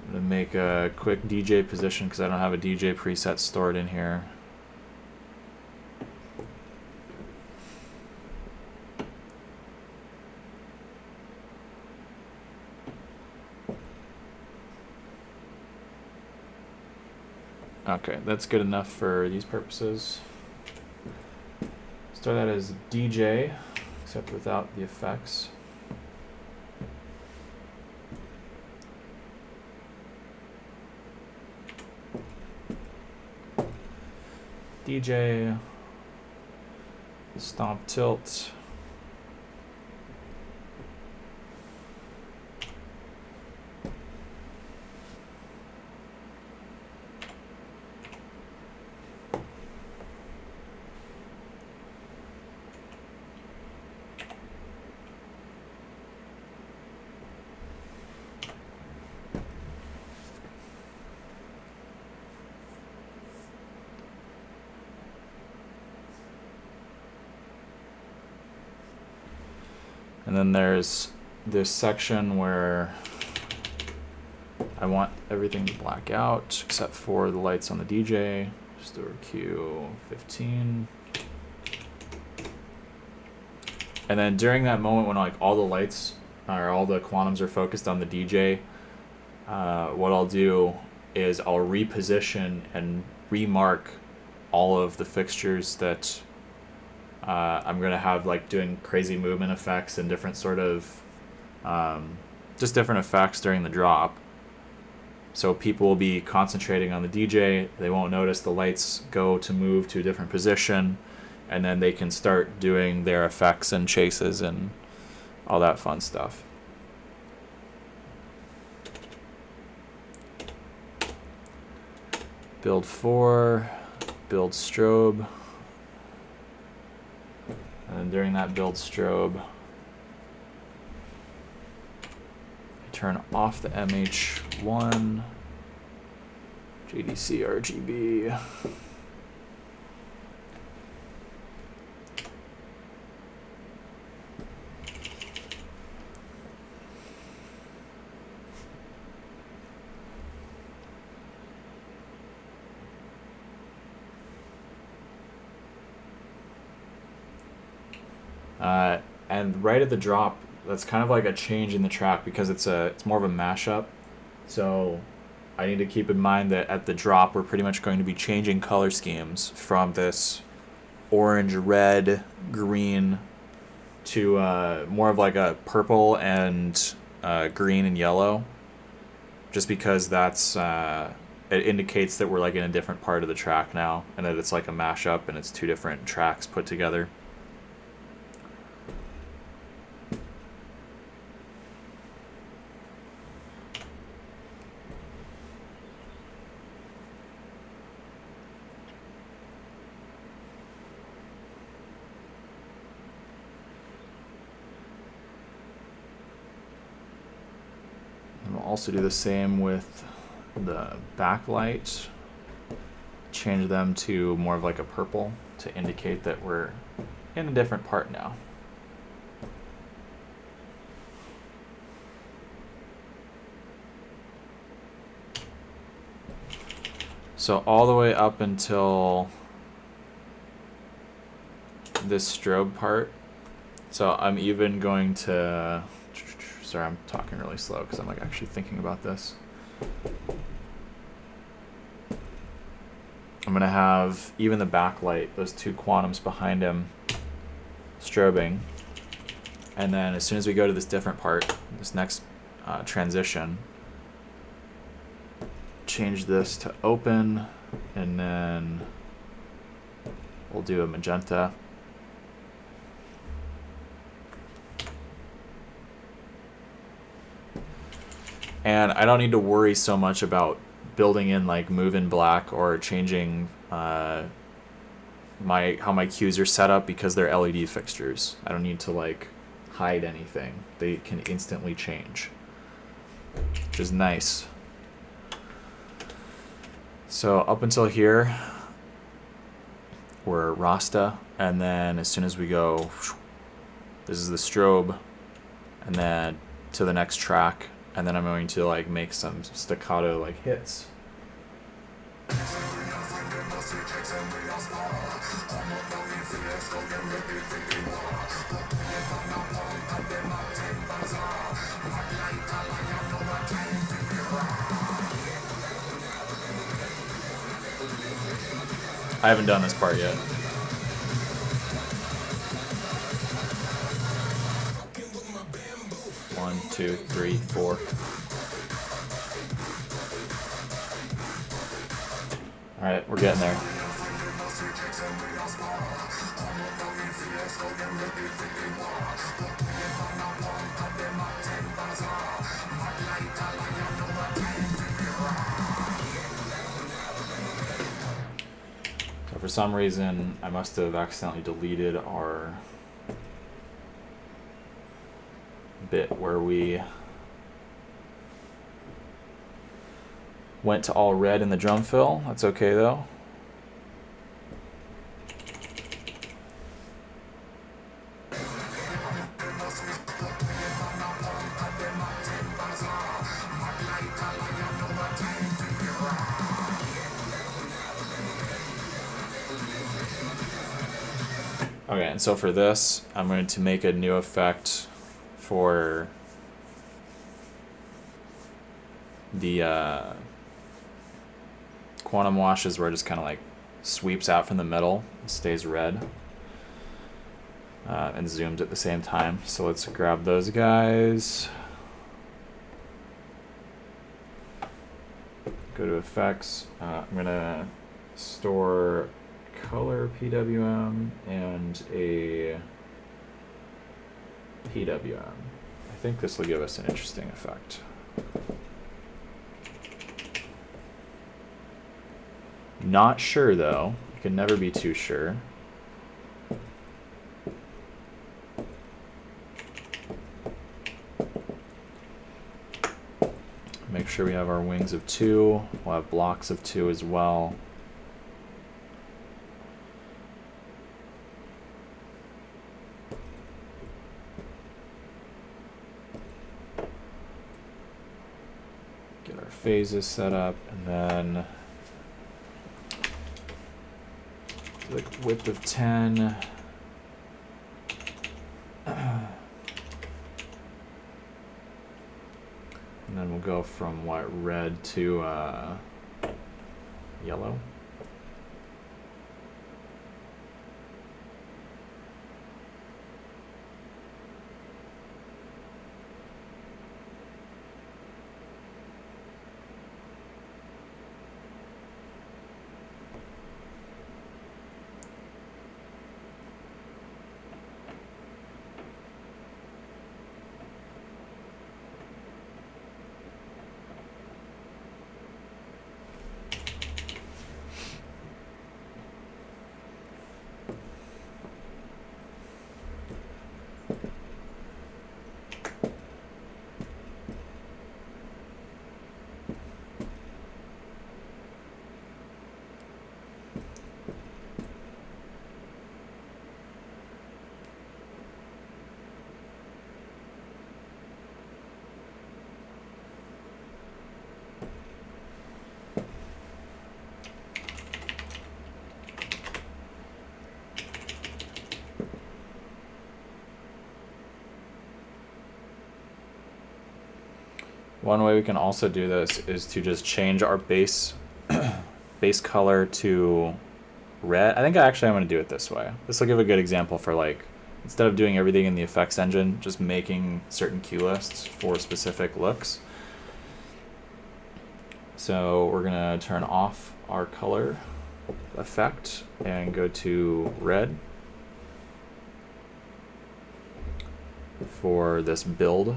I'm gonna make a quick DJ position because I don't have a DJ preset stored in here. Okay, that's good enough for these purposes. Store that as DJ, except without the effects. DJ, stomp tilt. And then there's this section where I want everything to black out except for the lights on the DJ. Just do Q15. And then during that moment when like all the lights or all the quantums are focused on the DJ, what I'll do is I'll reposition and remark all of the fixtures that I'm going to have like doing crazy movement effects and different sort of just different effects during the drop. So people will be concentrating on the DJ. They won't notice the lights go to move to a different position, and then they can start doing their effects and chases and all that fun stuff. build 4, build strobe, and during that build strobe, I turn off the MH1, JDC RGB. And right at the drop, that's kind of like a change in the track because it's more of a mashup. So I need to keep in mind that at the drop, we're pretty much going to be changing color schemes from this orange, red, green to more of like a purple and green and yellow. Just because that's it indicates that we're like in a different part of the track now, and that it's like a mashup and it's two different tracks put together. Also do the same with the backlight. Change them to more of like a purple to indicate that we're in a different part now. So all the way up until this strobe part. So I'm even going to... Sorry, I'm talking really slow because I'm like actually thinking about this. I'm gonna have even the backlight, those two quantums behind him, strobing, and then as soon as we go to this different part, this next transition, change this to open, and then we'll do a magenta. And I don't need to worry so much about building in like move in black or changing how my cues are set up because they're LED fixtures. I don't need to like hide anything. They can instantly change, which is nice. So up until here, we're Rasta, and then as soon as we go, this is the strobe, and then to the next track. And then I'm going to like make some staccato like hits. I haven't done this part yet. One, two, three, four. All right, we're getting there. So for some reason, I must have accidentally deleted our bit where we went to all red in the drum fill. That's okay though. Okay, and so for this, I'm going to make a new effect for the quantum washes where it just kind of like sweeps out from the middle, stays red, and zooms at the same time. So let's grab those guys. Go to effects. I'm gonna store color PWM and a PWM. I think this will give us an interesting effect. Not sure though. You can never be too sure. Make sure we have our wings of 2. We'll have blocks of 2 as well. Get our phases set up, and then the width of 10. And then we'll go from what, red to yellow. One way we can also do this is to just change our base color to red. I think actually I'm going to do it this way. This will give a good example for, like, instead of doing everything in the effects engine, just making certain cue lists for specific looks. So we're going to turn off our color effect and go to red for this build.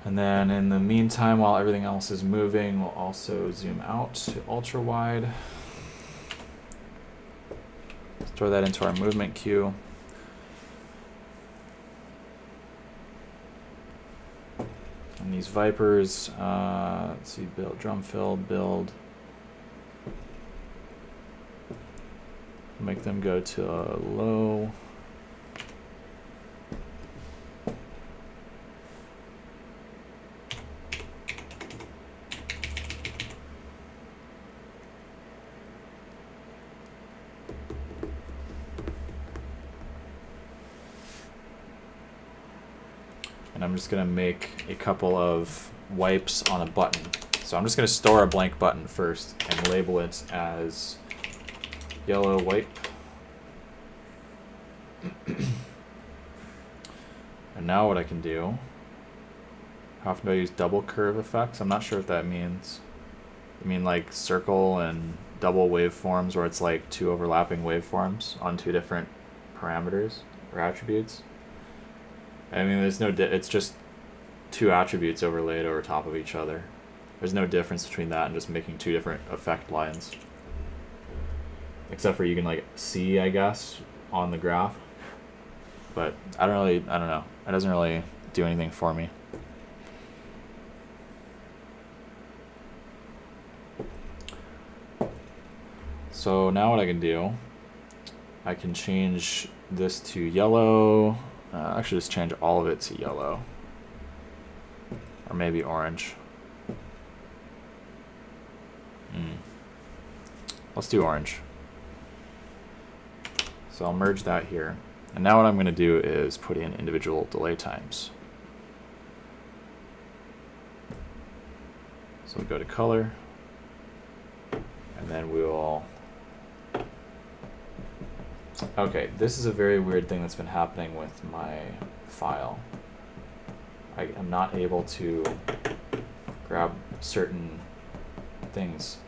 And then in the meantime, while everything else is moving, we'll also zoom out to ultra wide. Throw that into our movement cue. And these Vipers, let's see, build, drum fill, build. Make them go to low. I'm just going to make a couple of wipes on a button. So I'm just going to store a blank button first and label it as yellow wipe. And now what I can do, how often do I use double curve effects? I'm not sure what that means. I mean like circle and double waveforms where it's like 2 overlapping waveforms on 2 different parameters or attributes. I mean, there's no. It's just 2 attributes overlaid over top of each other. There's no difference between that and just making 2 different effect lines. Except for you can like see, I guess, on the graph. But I don't know. It doesn't really do anything for me. So now what I can do, I can change this to yellow. Actually, just change all of it to yellow. Or maybe orange. Let's do orange. So I'll merge that here. And now what I'm going to do is put in individual delay times. So we'll go to color. And then we'll... Okay, this is a very weird thing that's been happening with my file. I am not able to grab certain things.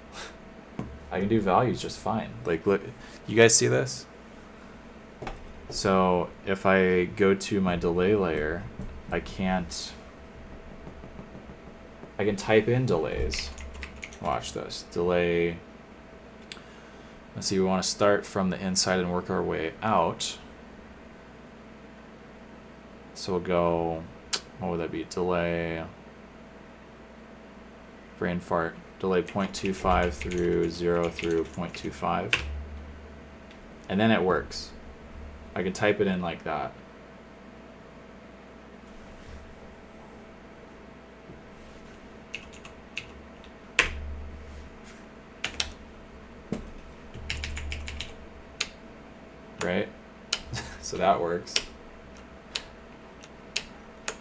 I can do values just fine. Like, look, you guys see this? So if I go to my delay layer, I can type in delays. Watch this. Delay. Let's see, we want to start from the inside and work our way out. So we'll go, what would that be? Delay, brain fart, delay 0.25 through 0 through 0.25. And then it works. I can type it in like that. Right? So that works.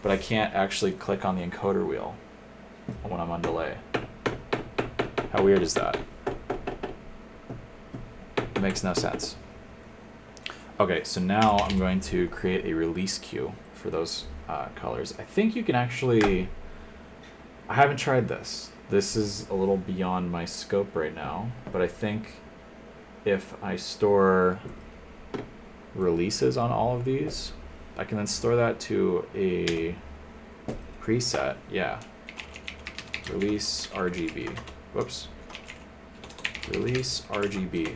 But I can't actually click on the encoder wheel when I'm on delay. How weird is that? It makes no sense. Okay, so now I'm going to create a release queue for those colors. I think you can actually, I haven't tried this. This is a little beyond my scope right now, but I think if I store releases on all of these, I can then store that to a preset. Yeah. Release RGB. Whoops. Release RGB.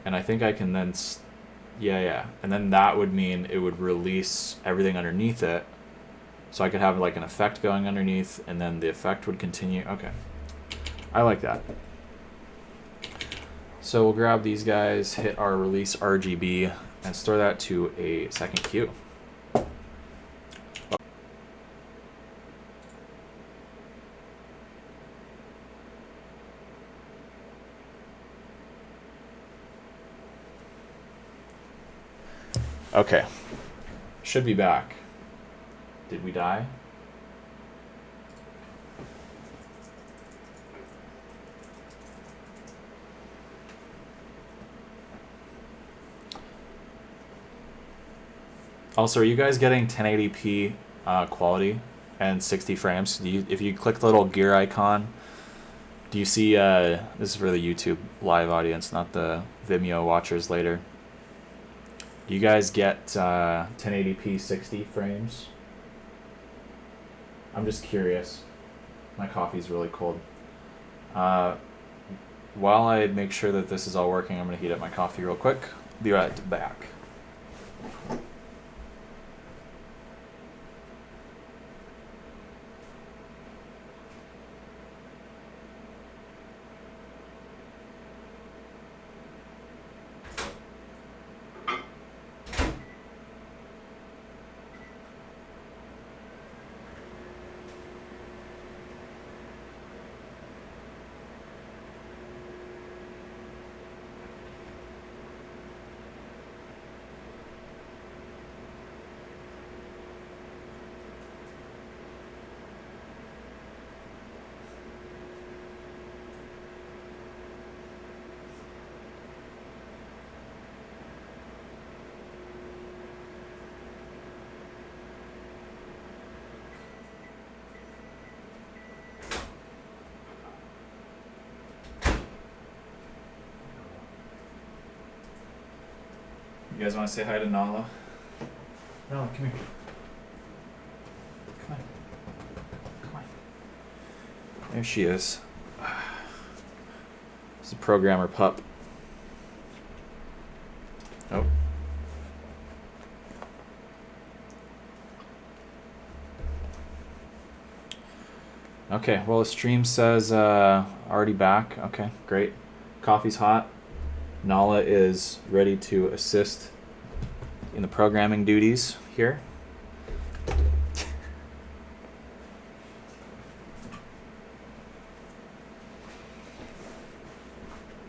And I think I can then, yeah. And then that would mean it would release everything underneath it. So I could have like an effect going underneath, and then the effect would continue. Okay. I like that. So we'll grab these guys, hit our release RGB, and store that to a second queue. Okay. Should be back. Did we die? Also, are you guys getting 1080p quality and 60 frames? If you click the little gear icon, do you see, this is for the YouTube live audience, not the Vimeo watchers later. Do you guys get 1080p 60 frames? I'm just curious. My coffee's really cold. While I make sure that this is all working, I'm going to heat up my coffee real quick. Be right back. You guys want to say hi to Nala? Nala, come here. Come on. Come on. There she is. It's a programmer pup. Oh. Okay, well, the stream says already back. Okay, great. Coffee's hot. Nala is ready to assist in the programming duties here.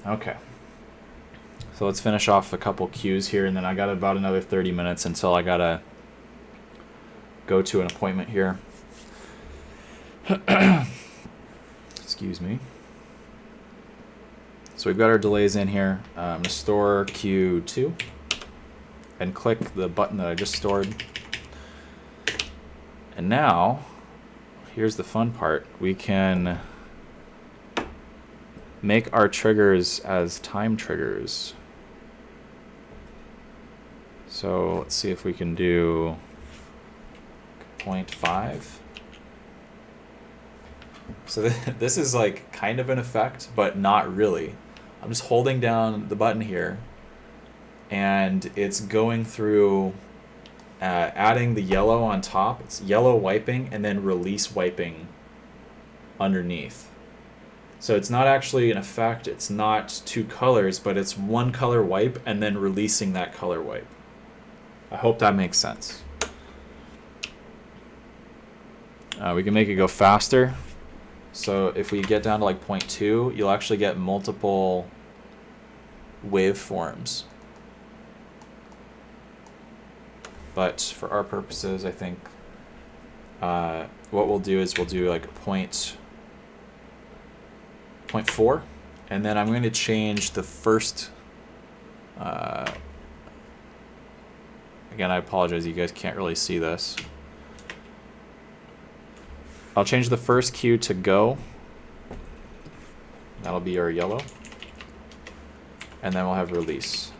Okay. So let's finish off a couple cues here, and then I got about another 30 minutes until I gotta go to an appointment here. Excuse me. So we've got our delays in here. I'm going to store Q2 and click the button that I just stored. And now, here's the fun part. We can make our triggers as time triggers. So let's see if we can do 0.5. So this is like kind of an effect, but not really. I'm just holding down the button here, and it's going through adding the yellow on top. It's yellow wiping and then release wiping underneath. So it's not actually an effect, it's not two colors, but it's one color wipe and then releasing that color wipe. I hope that makes sense. We can make it go faster. So if we get down to like 0.2, you'll actually get multiple waveforms. But for our purposes, I think what we'll do is we'll do like 0.4, and then I'm going to change the first. Again, I apologize, you guys can't really see this. I'll change the first cue to go. That'll be our yellow. And then we'll have release.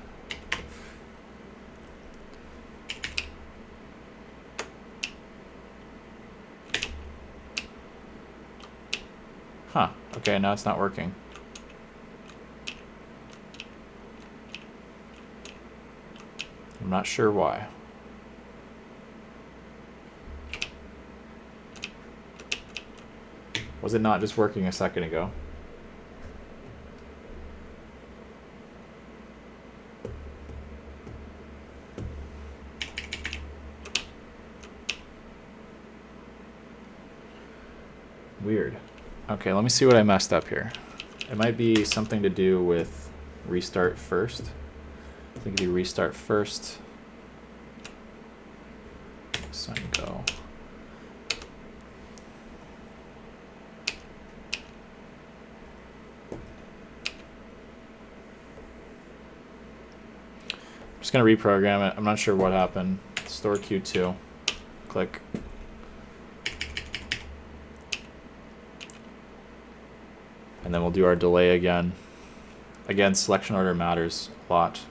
Huh, okay, now it's not working. I'm not sure why. Was it not just working a second ago? Weird. Okay, let me see what I messed up here. It might be something to do with restart first. I think if you restart first, sun go. I'm just going to reprogram it. I'm not sure what happened. Store Q2. Click. And then we'll do our delay again. Again, selection order matters a lot.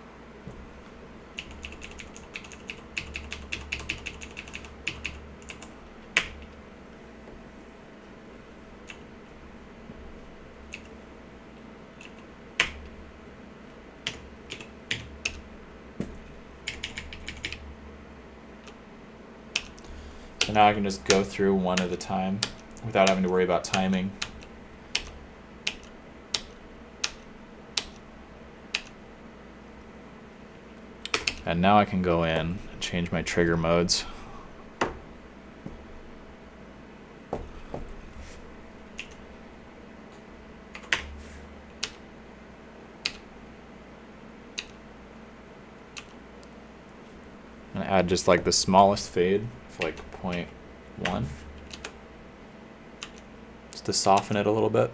So now I can just go through one at a time without having to worry about timing. And now I can go in and change my trigger modes. And add just like the smallest fade for like 0.1, just to soften it a little bit.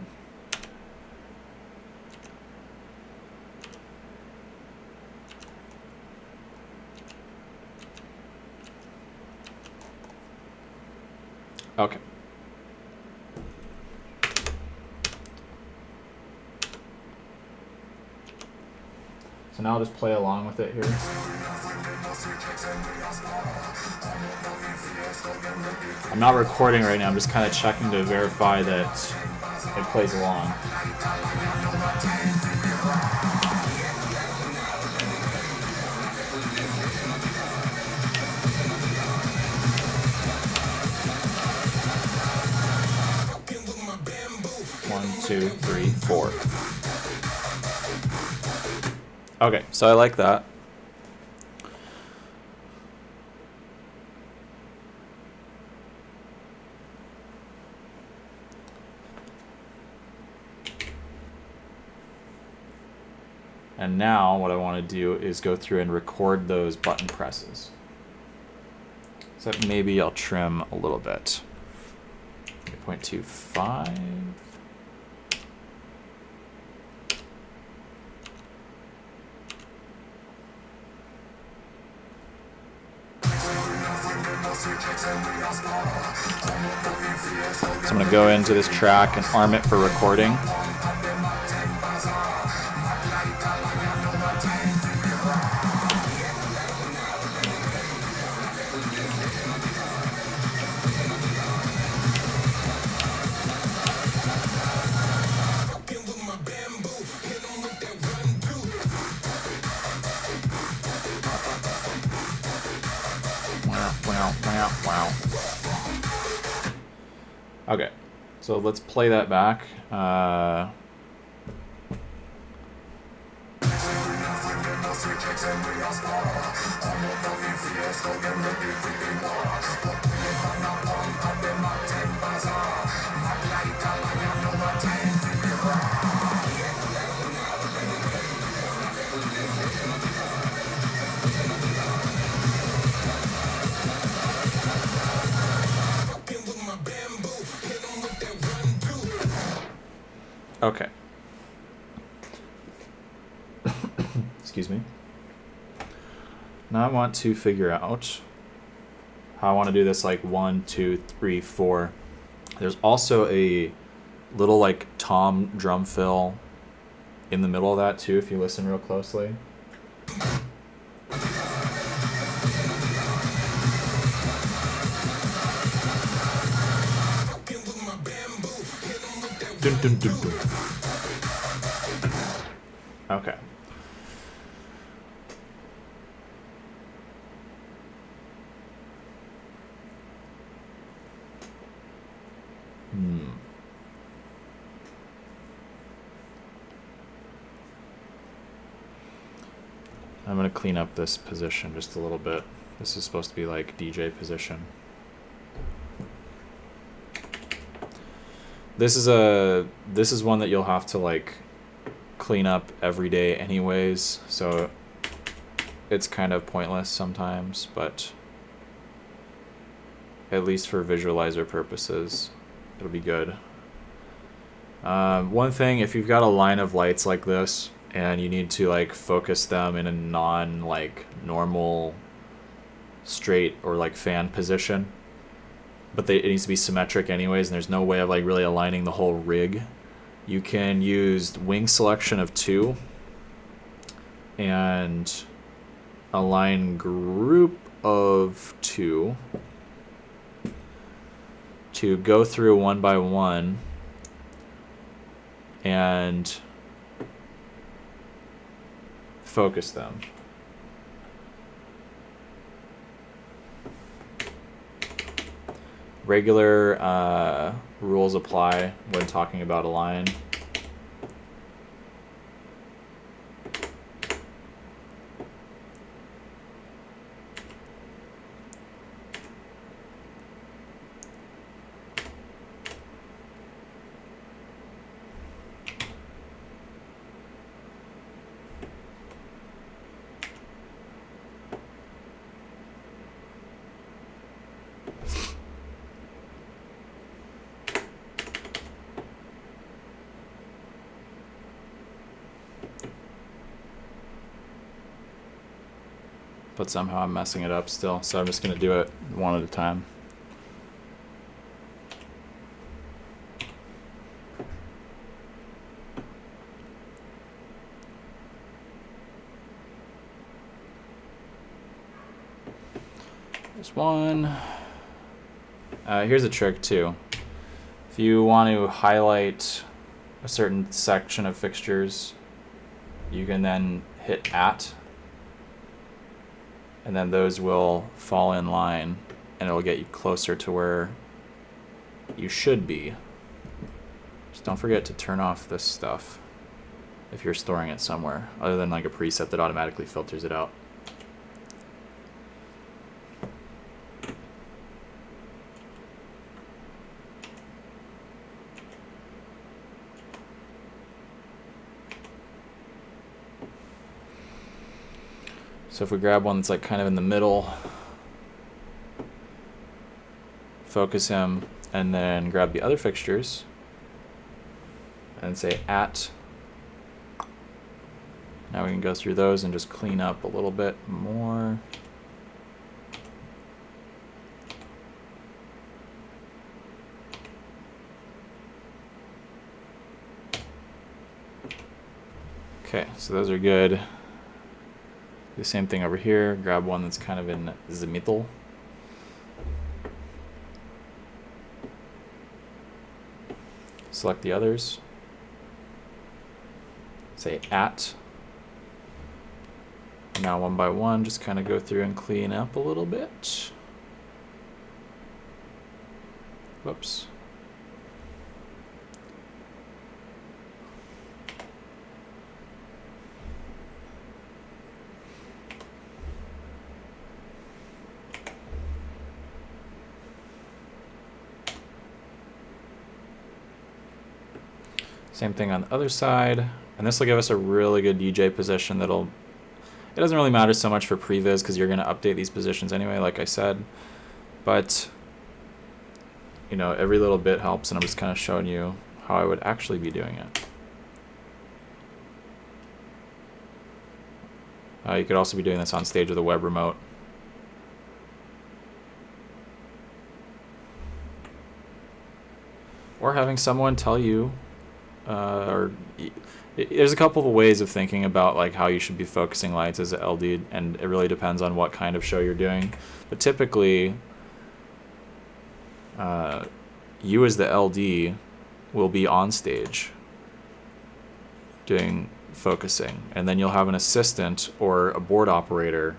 Okay. So now I'll just play along with it here. I'm not recording right now, I'm just kind of checking to verify that it plays along. One, two, three, four. Okay, so I like that. And now what I want to do is go through and record those button presses. So maybe I'll trim a little bit. 0.25. So I'm going to go into this track and arm it for recording. Wow. Okay, so let's play that back. Okay. Excuse me. Now I want to figure out how I want to do this, like 1, 2, 3, 4. There's also a little like tom drum fill in the middle of that too, if you listen real closely. Dun, dun, dun, dun. Okay. I'm going to clean up this position just a little bit. This is supposed to be like DJ position. This is one that you'll have to like clean up every day anyways, so it's kind of pointless sometimes, but at least for visualizer purposes, it'll be good. One thing, if you've got a line of lights like this and you need to like focus them in a non like normal straight or like fan position, but it needs to be symmetric anyways, and there's no way of like really aligning the whole rig, you can use wing selection of 2 and align group of 2 to go through one by one and focus them. Regular rules apply when talking about a line. But somehow I'm messing it up still, so I'm just going to do it one at a time. There's one. Here's a trick too. If you want to highlight a certain section of fixtures, you can then hit at, and then those will fall in line and it'll get you closer to where you should be. Just don't forget to turn off this stuff if you're storing it somewhere other than like a preset that automatically filters it out. So if we grab one that's like kind of in the middle, focus him, and then grab the other fixtures and say at. Now we can go through those and just clean up a little bit more. Okay, so those are good. The same thing over here. Grab one that's kind of in the middle. Select the others. Say at. Now one by one, just kind of go through and clean up a little bit. Whoops. Same thing on the other side. And this will give us a really good DJ position that'll... It doesn't really matter so much for previs because you're going to update these positions anyway, like I said. But, you know, every little bit helps, and I'm just kind of showing you how I would actually be doing it. You could also be doing this on stage with a web remote. Or having someone tell you, there's a couple of ways of thinking about like how you should be focusing lights as an LD, and it really depends on what kind of show you're doing. But typically, you as the LD will be on stage doing focusing, and then you'll have an assistant or a board operator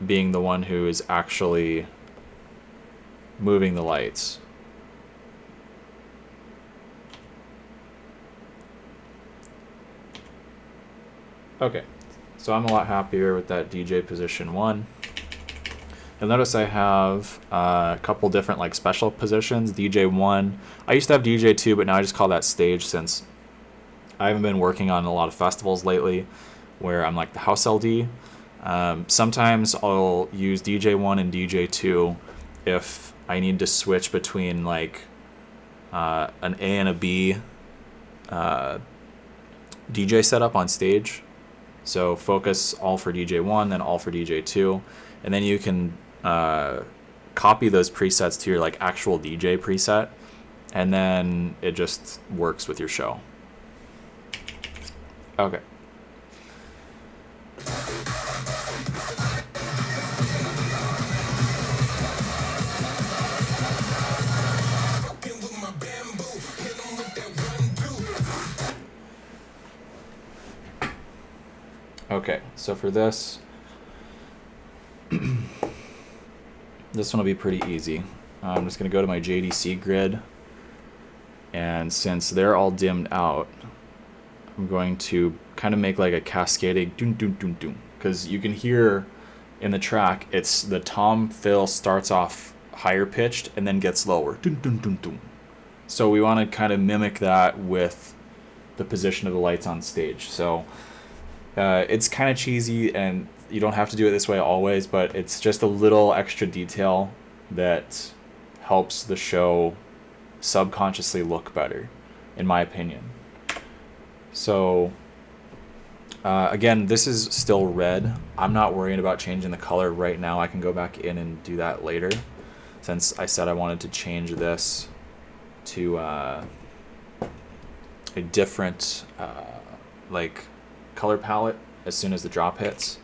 being the one who is actually moving the lights. Okay, so I'm a lot happier with that DJ position 1. You'll notice I have a couple different like special positions. DJ 1. I used to have DJ 2, but now I just call that stage since I haven't been working on a lot of festivals lately where I'm like the house LD. Sometimes I'll use DJ 1 and DJ 2 if I need to switch between like an A and a B DJ setup on stage. So focus all for DJ 1, then all for DJ 2, and then you can copy those presets to your like actual DJ preset, and then it just works with your show. Okay. Okay, so for this, this one will be pretty easy. I'm just going to go to my JDC grid, and since they're all dimmed out, I'm going to kind of make like a cascading doom doom doom doom, because you can hear in the track it's the tom fill starts off higher pitched and then gets lower doom doom doom doom. So we want to kind of mimic that with the position of the lights on stage. So it's kind of cheesy, and you don't have to do it this way always, but it's just a little extra detail that helps the show subconsciously look better, in my opinion. So again, this is still red. I'm not worrying about changing the color right now. I can go back in and do that later, since I said I wanted to change this to a different like color palette as soon as the drop hits.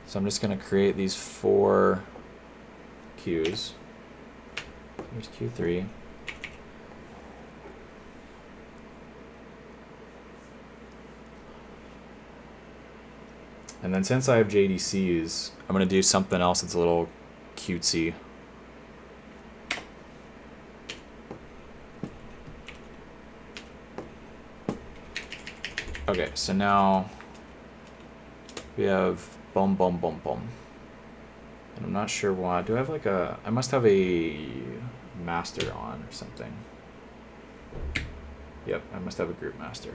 So I'm just going to create these 4 cues. Here's Q3. And then since I have JDCs, I'm going to do something else that's a little cutesy. Okay, so now we have boom, boom, boom, boom. And I'm not sure why. Do I have like a... I must have a master on or something. Yep, I must have a group master.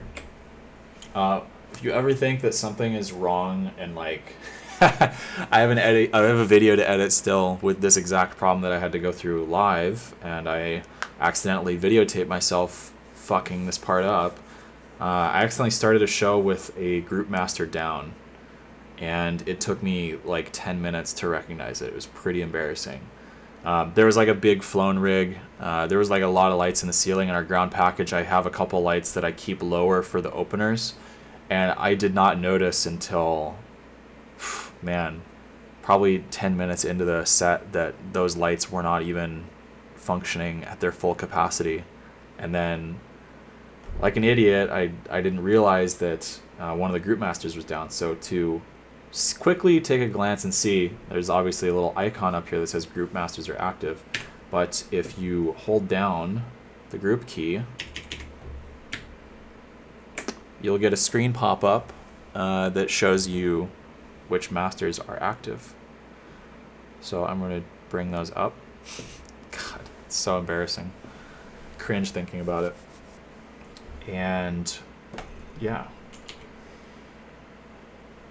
If you ever think that something is wrong and like... I have a video to edit still with this exact problem that I had to go through live, and I accidentally videotaped myself fucking this part up. I accidentally started a show with a group master down, and it took me like 10 minutes to recognize it. It was pretty embarrassing. There was like a big flown rig. There was like a lot of lights in the ceiling. In our ground package, I have a couple lights that I keep lower for the openers, and I did not notice until, man, probably 10 minutes into the set that those lights were not even functioning at their full capacity. And then, like an idiot, I didn't realize that one of the group masters was down. So to quickly take a glance and see there's obviously a little icon up here that says group masters are active. But if you hold down the group key, you'll get a screen pop up that shows you which masters are active. So I'm going to bring those up. God, it's so embarrassing. Cringe thinking about it. And yeah.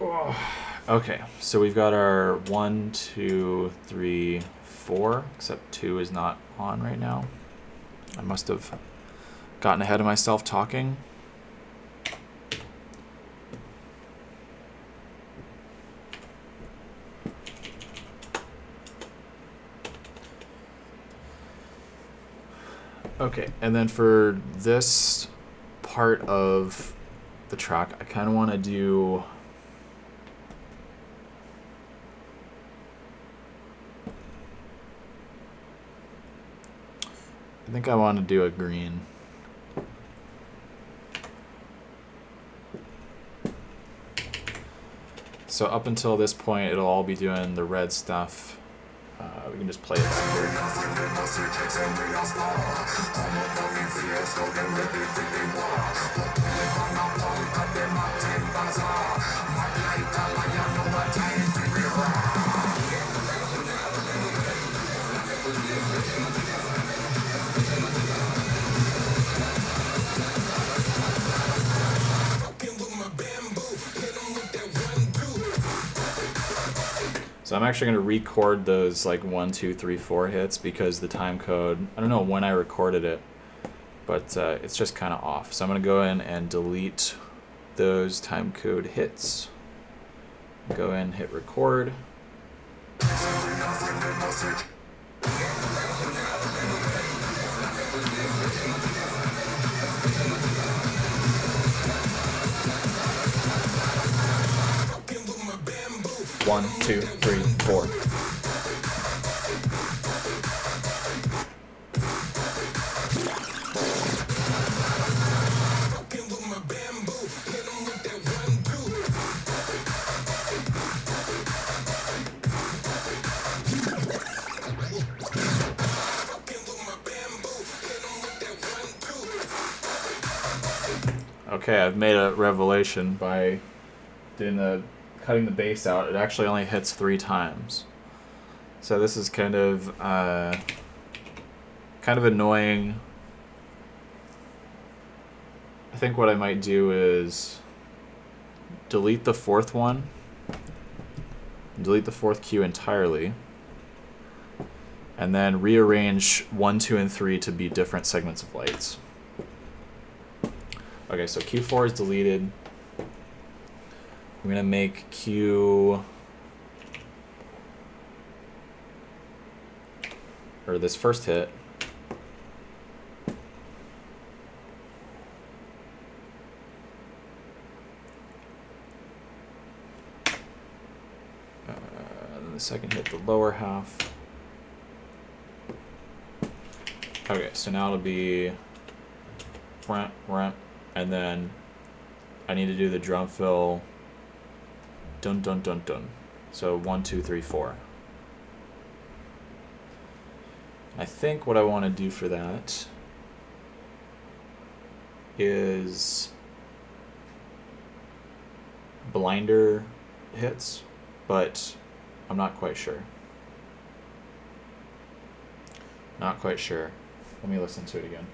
Oh. Okay, so we've got our 1, 2, 3, 4, except 2 is not on right now. I must have gotten ahead of myself talking. Okay, and then for this part of the track, I kind of want to do... I think I want to do a green. So up until this point, it'll all be doing the red stuff. We can just play it. So I'm actually going to record those like 1, 2, 3, 4 hits because the time code, I don't know when I recorded it, but it's just kind of off. So I'm going to go in and delete those time code hits. Go in, hit record. One, two, three, four. Okay, I've made a revelation by doing cutting the bass out. It actually only hits 3 times. So this is kind of annoying. I think what I might do is delete the 4th one, delete the 4th cue entirely, and then rearrange 1, 2, and 3 to be different segments of lights. Okay, so Q4 is deleted. I'm going to make Q, or this first hit, the second hit, the lower half. Okay, so now it'll be, and then I need to do the drum fill. Dun dun dun dun. So 1, 2, 3, 4. I think what I want to do for that is blinder hits, but I'm not quite sure. Not quite sure. Let me listen to it again.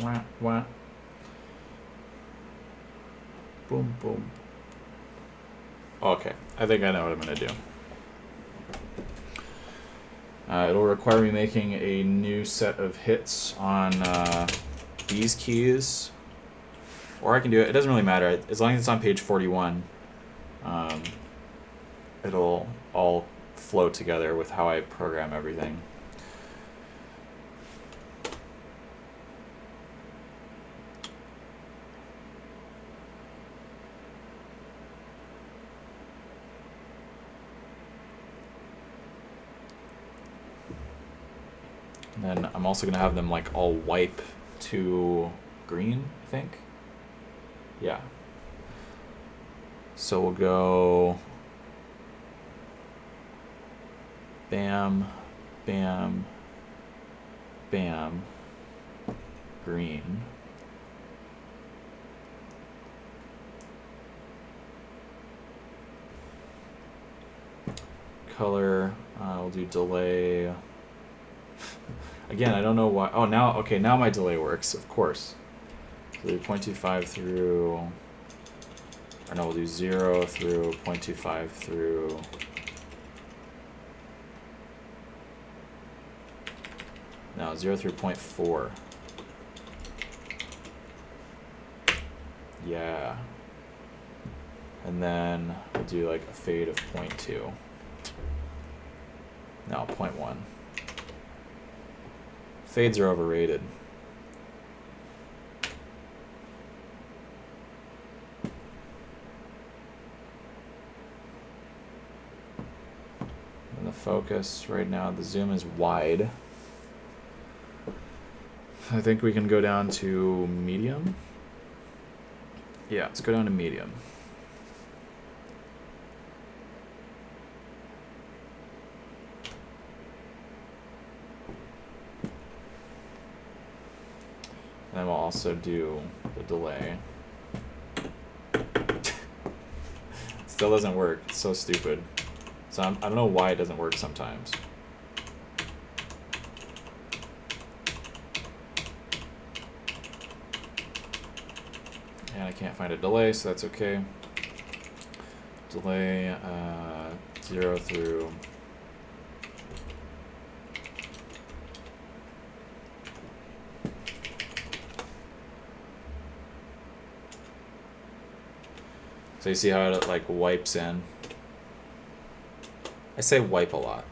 Wah, wah. Boom, boom. Okay, I think I know what I'm going to do. It'll require me making a new set of hits on these keys. Or I can do it. It doesn't really matter. As long as it's on page 41, it'll all flow together with how I program everything. And then I'm also going to have them like all wipe to green, I think. Yeah. So we'll go bam, bam, bam, green. Color, we'll do delay. Again, I don't know why. Oh, now, okay, now my delay works, of course. So we'll do 0.25 through, or no, we'll do 0 through 0.25 through, no, 0 through 0.4. Yeah. And then we'll do like a fade of 0.2. No, 0.1. Fades are overrated. And the focus right now, the zoom is wide. I think we can go down to medium. Yeah, let's go down to medium. And then we'll also do the delay. Still doesn't work. It's so stupid. So I don't know why it doesn't work sometimes. And I can't find a delay, so that's okay. Delay 0 through so you see how it like wipes in. I say wipe a lot.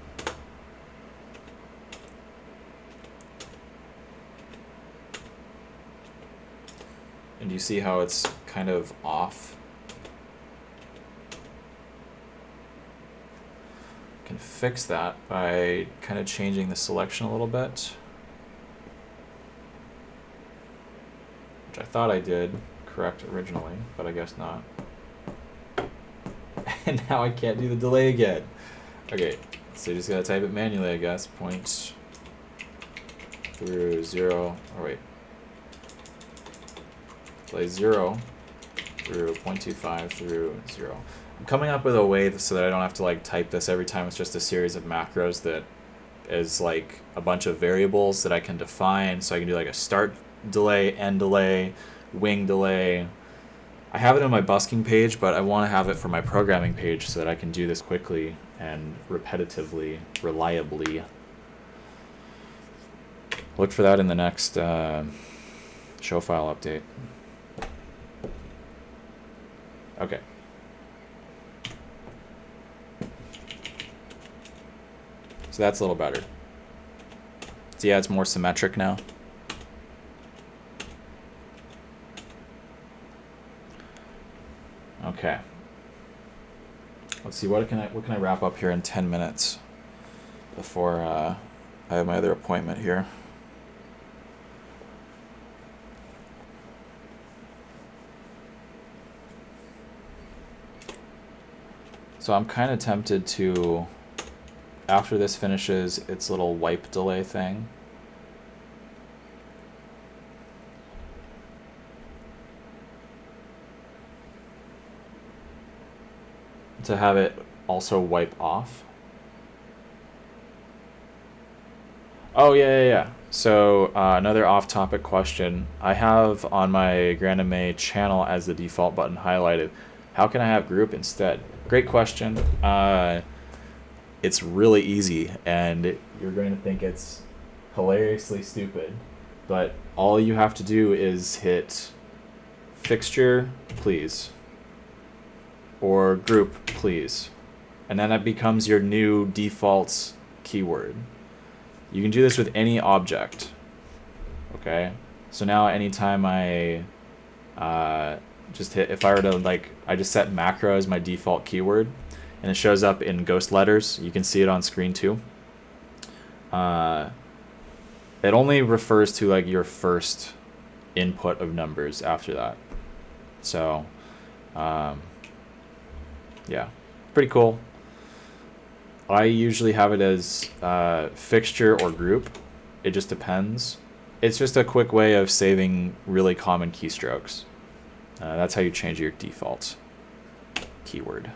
And you see how it's kind of off? Can fix that by kind of changing the selection a little bit. Which I thought I did correct originally, but I guess not. And now I can't do the delay again. Okay, so you just gotta type it manually, I guess. Point through 0, oh wait. Delay 0 through 0.25 through 0. I'm coming up with a way so that I don't have to like type this every time. It's just a series of macros that is like a bunch of variables that I can define. So I can do like a start delay, end delay, wing delay. I have it on my busking page, but I want to have it for my programming page so that I can do this quickly and repetitively, reliably. Look for that in the next show file update. Okay. So that's a little better. So yeah, it's more symmetric now. Okay. Let's see, what can I wrap up here in 10 minutes before I have my other appointment here. So I'm kind of tempted to, after this finishes its little wipe delay thing, to have it also wipe off. Oh, yeah. So another off-topic question. I have on my Grandame channel as the default button highlighted. How can I have group instead? Great question. It's really easy, and you're going to think it's hilariously stupid. But all you have to do is hit fixture, please, or group, please. And then that becomes your new default keyword. You can do this with any object. Okay? So now anytime I just hit, if I were to I just set macro as my default keyword, and it shows up in ghost letters. You can see it on screen too. It only refers to your first input of numbers after that. So, yeah, pretty cool. I usually have it as fixture or group. It just depends. It's just a quick way of saving really common keystrokes. That's how you change your default keyword.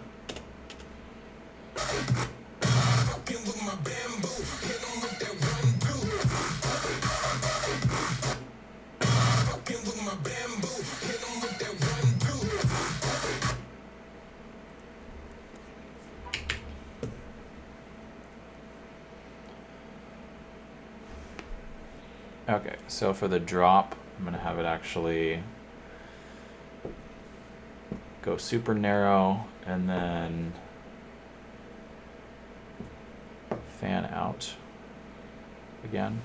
Okay, so for the drop, I'm going to have it actually go super narrow and then fan out again.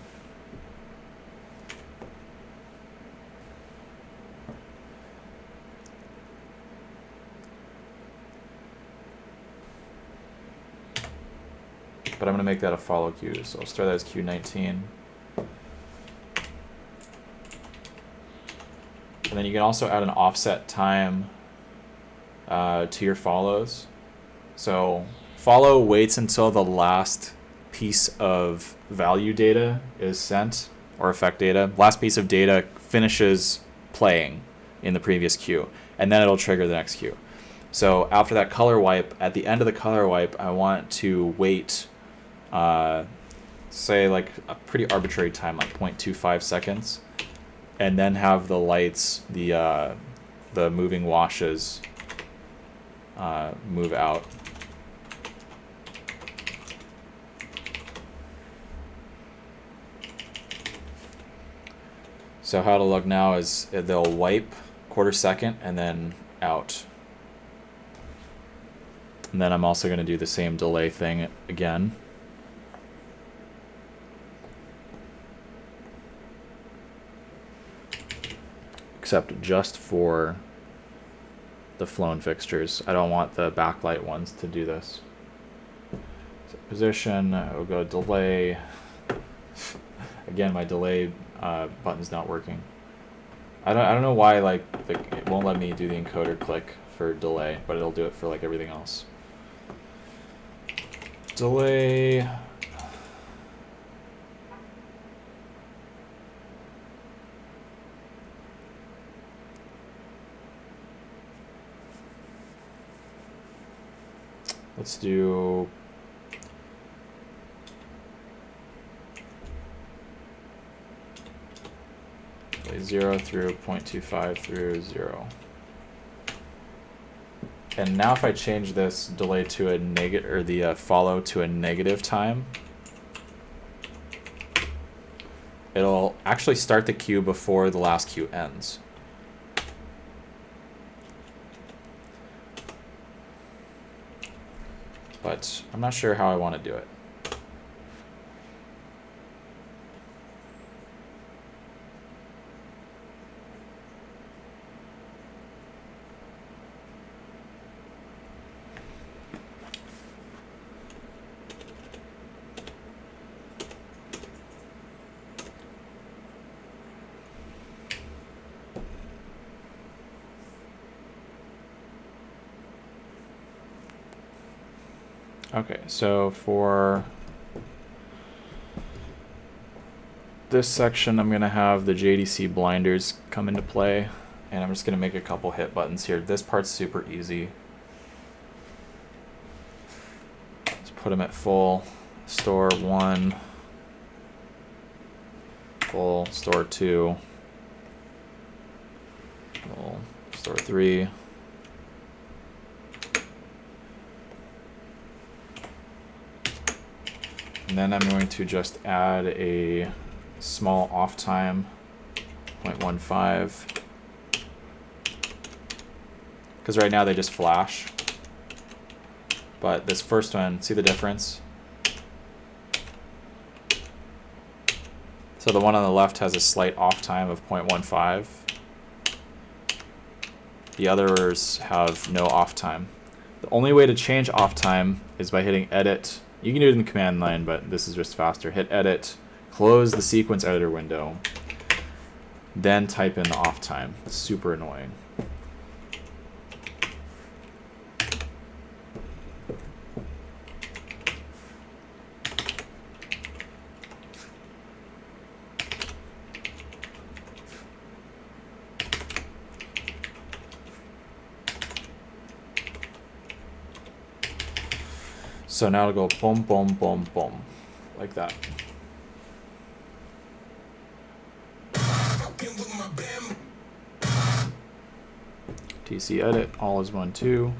But I'm going to make that a follow queue, so I'll start that as Q19. And then you can also add an offset time to your follows. So follow waits until the last piece of value data is sent, or effect data. Last piece of data finishes playing in the previous queue, and then it'll trigger the next queue. So after that color wipe, at the end of the color wipe, I want to wait, say a pretty arbitrary time, 0.25 seconds, and then have the lights, the moving washes, move out. So how it'll look now is they'll wipe quarter second and then out. And then I'm also going to do the same delay thing again. Except just for the flown fixtures. I don't want the backlight ones to do this. So position, we'll go delay. Again, my delay button's not working. I don't know why it won't let me do the encoder click for delay, but it'll do it for everything else. Delay. Let's do 0 through 0.25 through 0. And now if I change this delay to a negative, or the follow to a negative time, it'll actually start the queue before the last queue ends. But I'm not sure how I want to do it. Okay, so for this section, I'm going to have the JDC blinders come into play, and I'm just going to make a couple hit buttons here. This part's super easy. Let's put them at full, store 1, full store 2, full store 3. And then I'm going to just add a small off time, 0.15. Because right now they just flash. But this first one, see the difference? So the one on the left has a slight off time of 0.15. The others have no off time. The only way to change off time is by hitting edit. You can do it in the command line, but this is just faster. Hit edit, close the sequence editor window, then type in the off time. It's super annoying. So now it'll go boom, boom, boom, boom, like that. TC edit, all is 1, 2.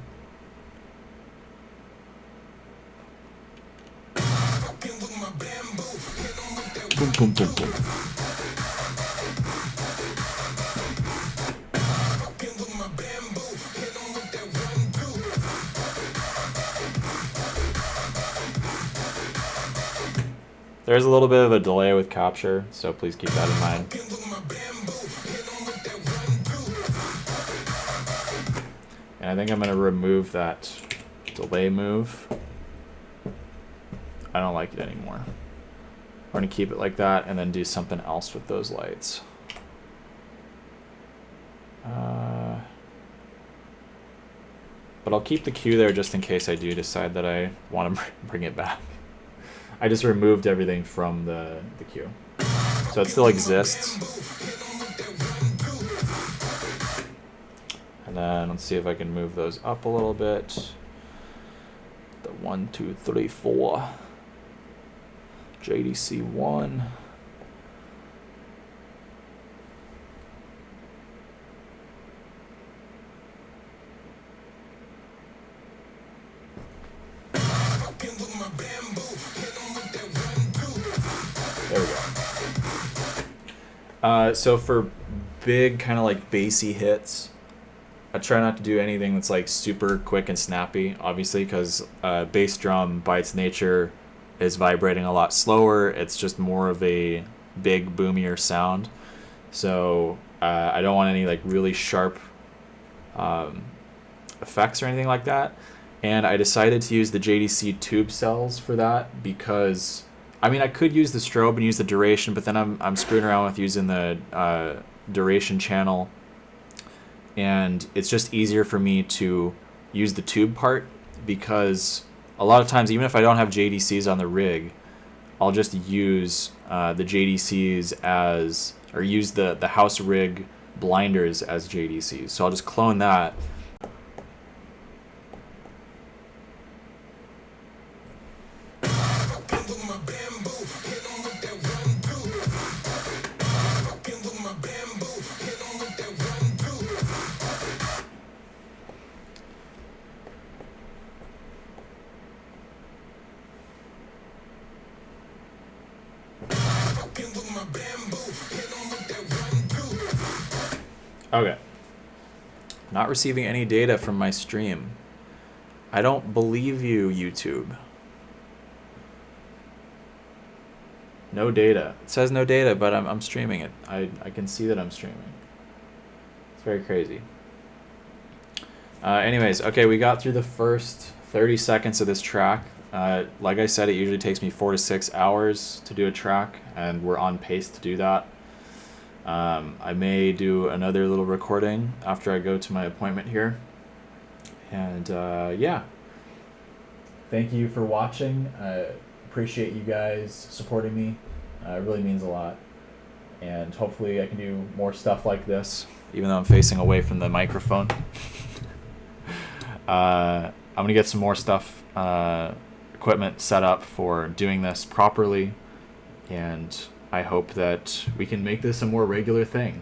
Boom, boom, boom, boom. There's a little bit of a delay with capture, so please keep that in mind. And I think I'm going to remove that delay move. I don't like it anymore. We're going to keep it like that and then do something else with those lights. But I'll keep the cue there just in case I do decide that I want to bring it back. I just removed everything from the queue. So it still exists. And then let's see if I can move those up a little bit. The 1, 2, 3, 4. JDC 1. There we go. So for big kind of like bassy hits, I try not to do anything that's like super quick and snappy, obviously, because bass drum by its nature is vibrating a lot slower. It's just more of a big boomier sound. So I don't want any like really sharp effects or anything like that. And I decided to use the JDC tube cells for that because, I mean, I could use the strobe and use the duration, but then I'm screwing around with using the duration channel. And it's just easier for me to use the tube part because a lot of times, even if I don't have JDCs on the rig, I'll just use the JDCs as, or use the house rig blinders as JDCs. So I'll just clone that. Okay. Not receiving any data from my stream. I don't believe you, YouTube. No data. It says no data, but I'm streaming it. I can see that I'm streaming. It's very crazy. Anyways, okay, we got through the first 30 seconds of this track. Like I said, it usually takes me 4 to 6 hours to do a track, and we're on pace to do that. I may do another little recording after I go to my appointment here. And yeah. Thank you for watching. I appreciate you guys supporting me. It really means a lot. And hopefully I can do more stuff like this, even though I'm facing away from the microphone. I'm going to get some more stuff, equipment set up for doing this properly. And I hope that we can make this a more regular thing,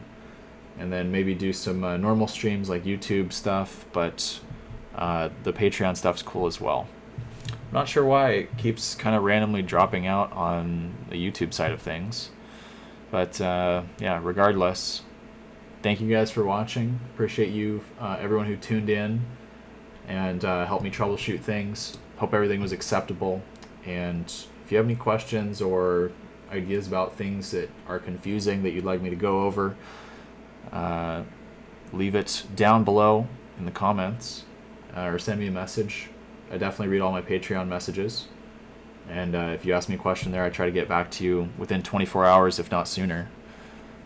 and then maybe do some normal streams like YouTube stuff, but the Patreon stuff's cool as well. I'm not sure why it keeps kind of randomly dropping out on the YouTube side of things, but yeah, regardless, thank you guys for watching. Appreciate you, everyone who tuned in and helped me troubleshoot things. Hope everything was acceptable, and if you have any questions or ideas about things that are confusing that you'd like me to go over, leave it down below in the comments, or send me a message. I definitely read all my Patreon messages, and if you ask me a question there, I try to get back to you within 24 hours, if not sooner.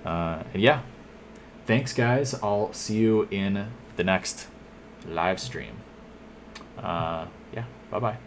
And yeah, thanks guys. I'll see you in the next live stream. Yeah, bye-bye.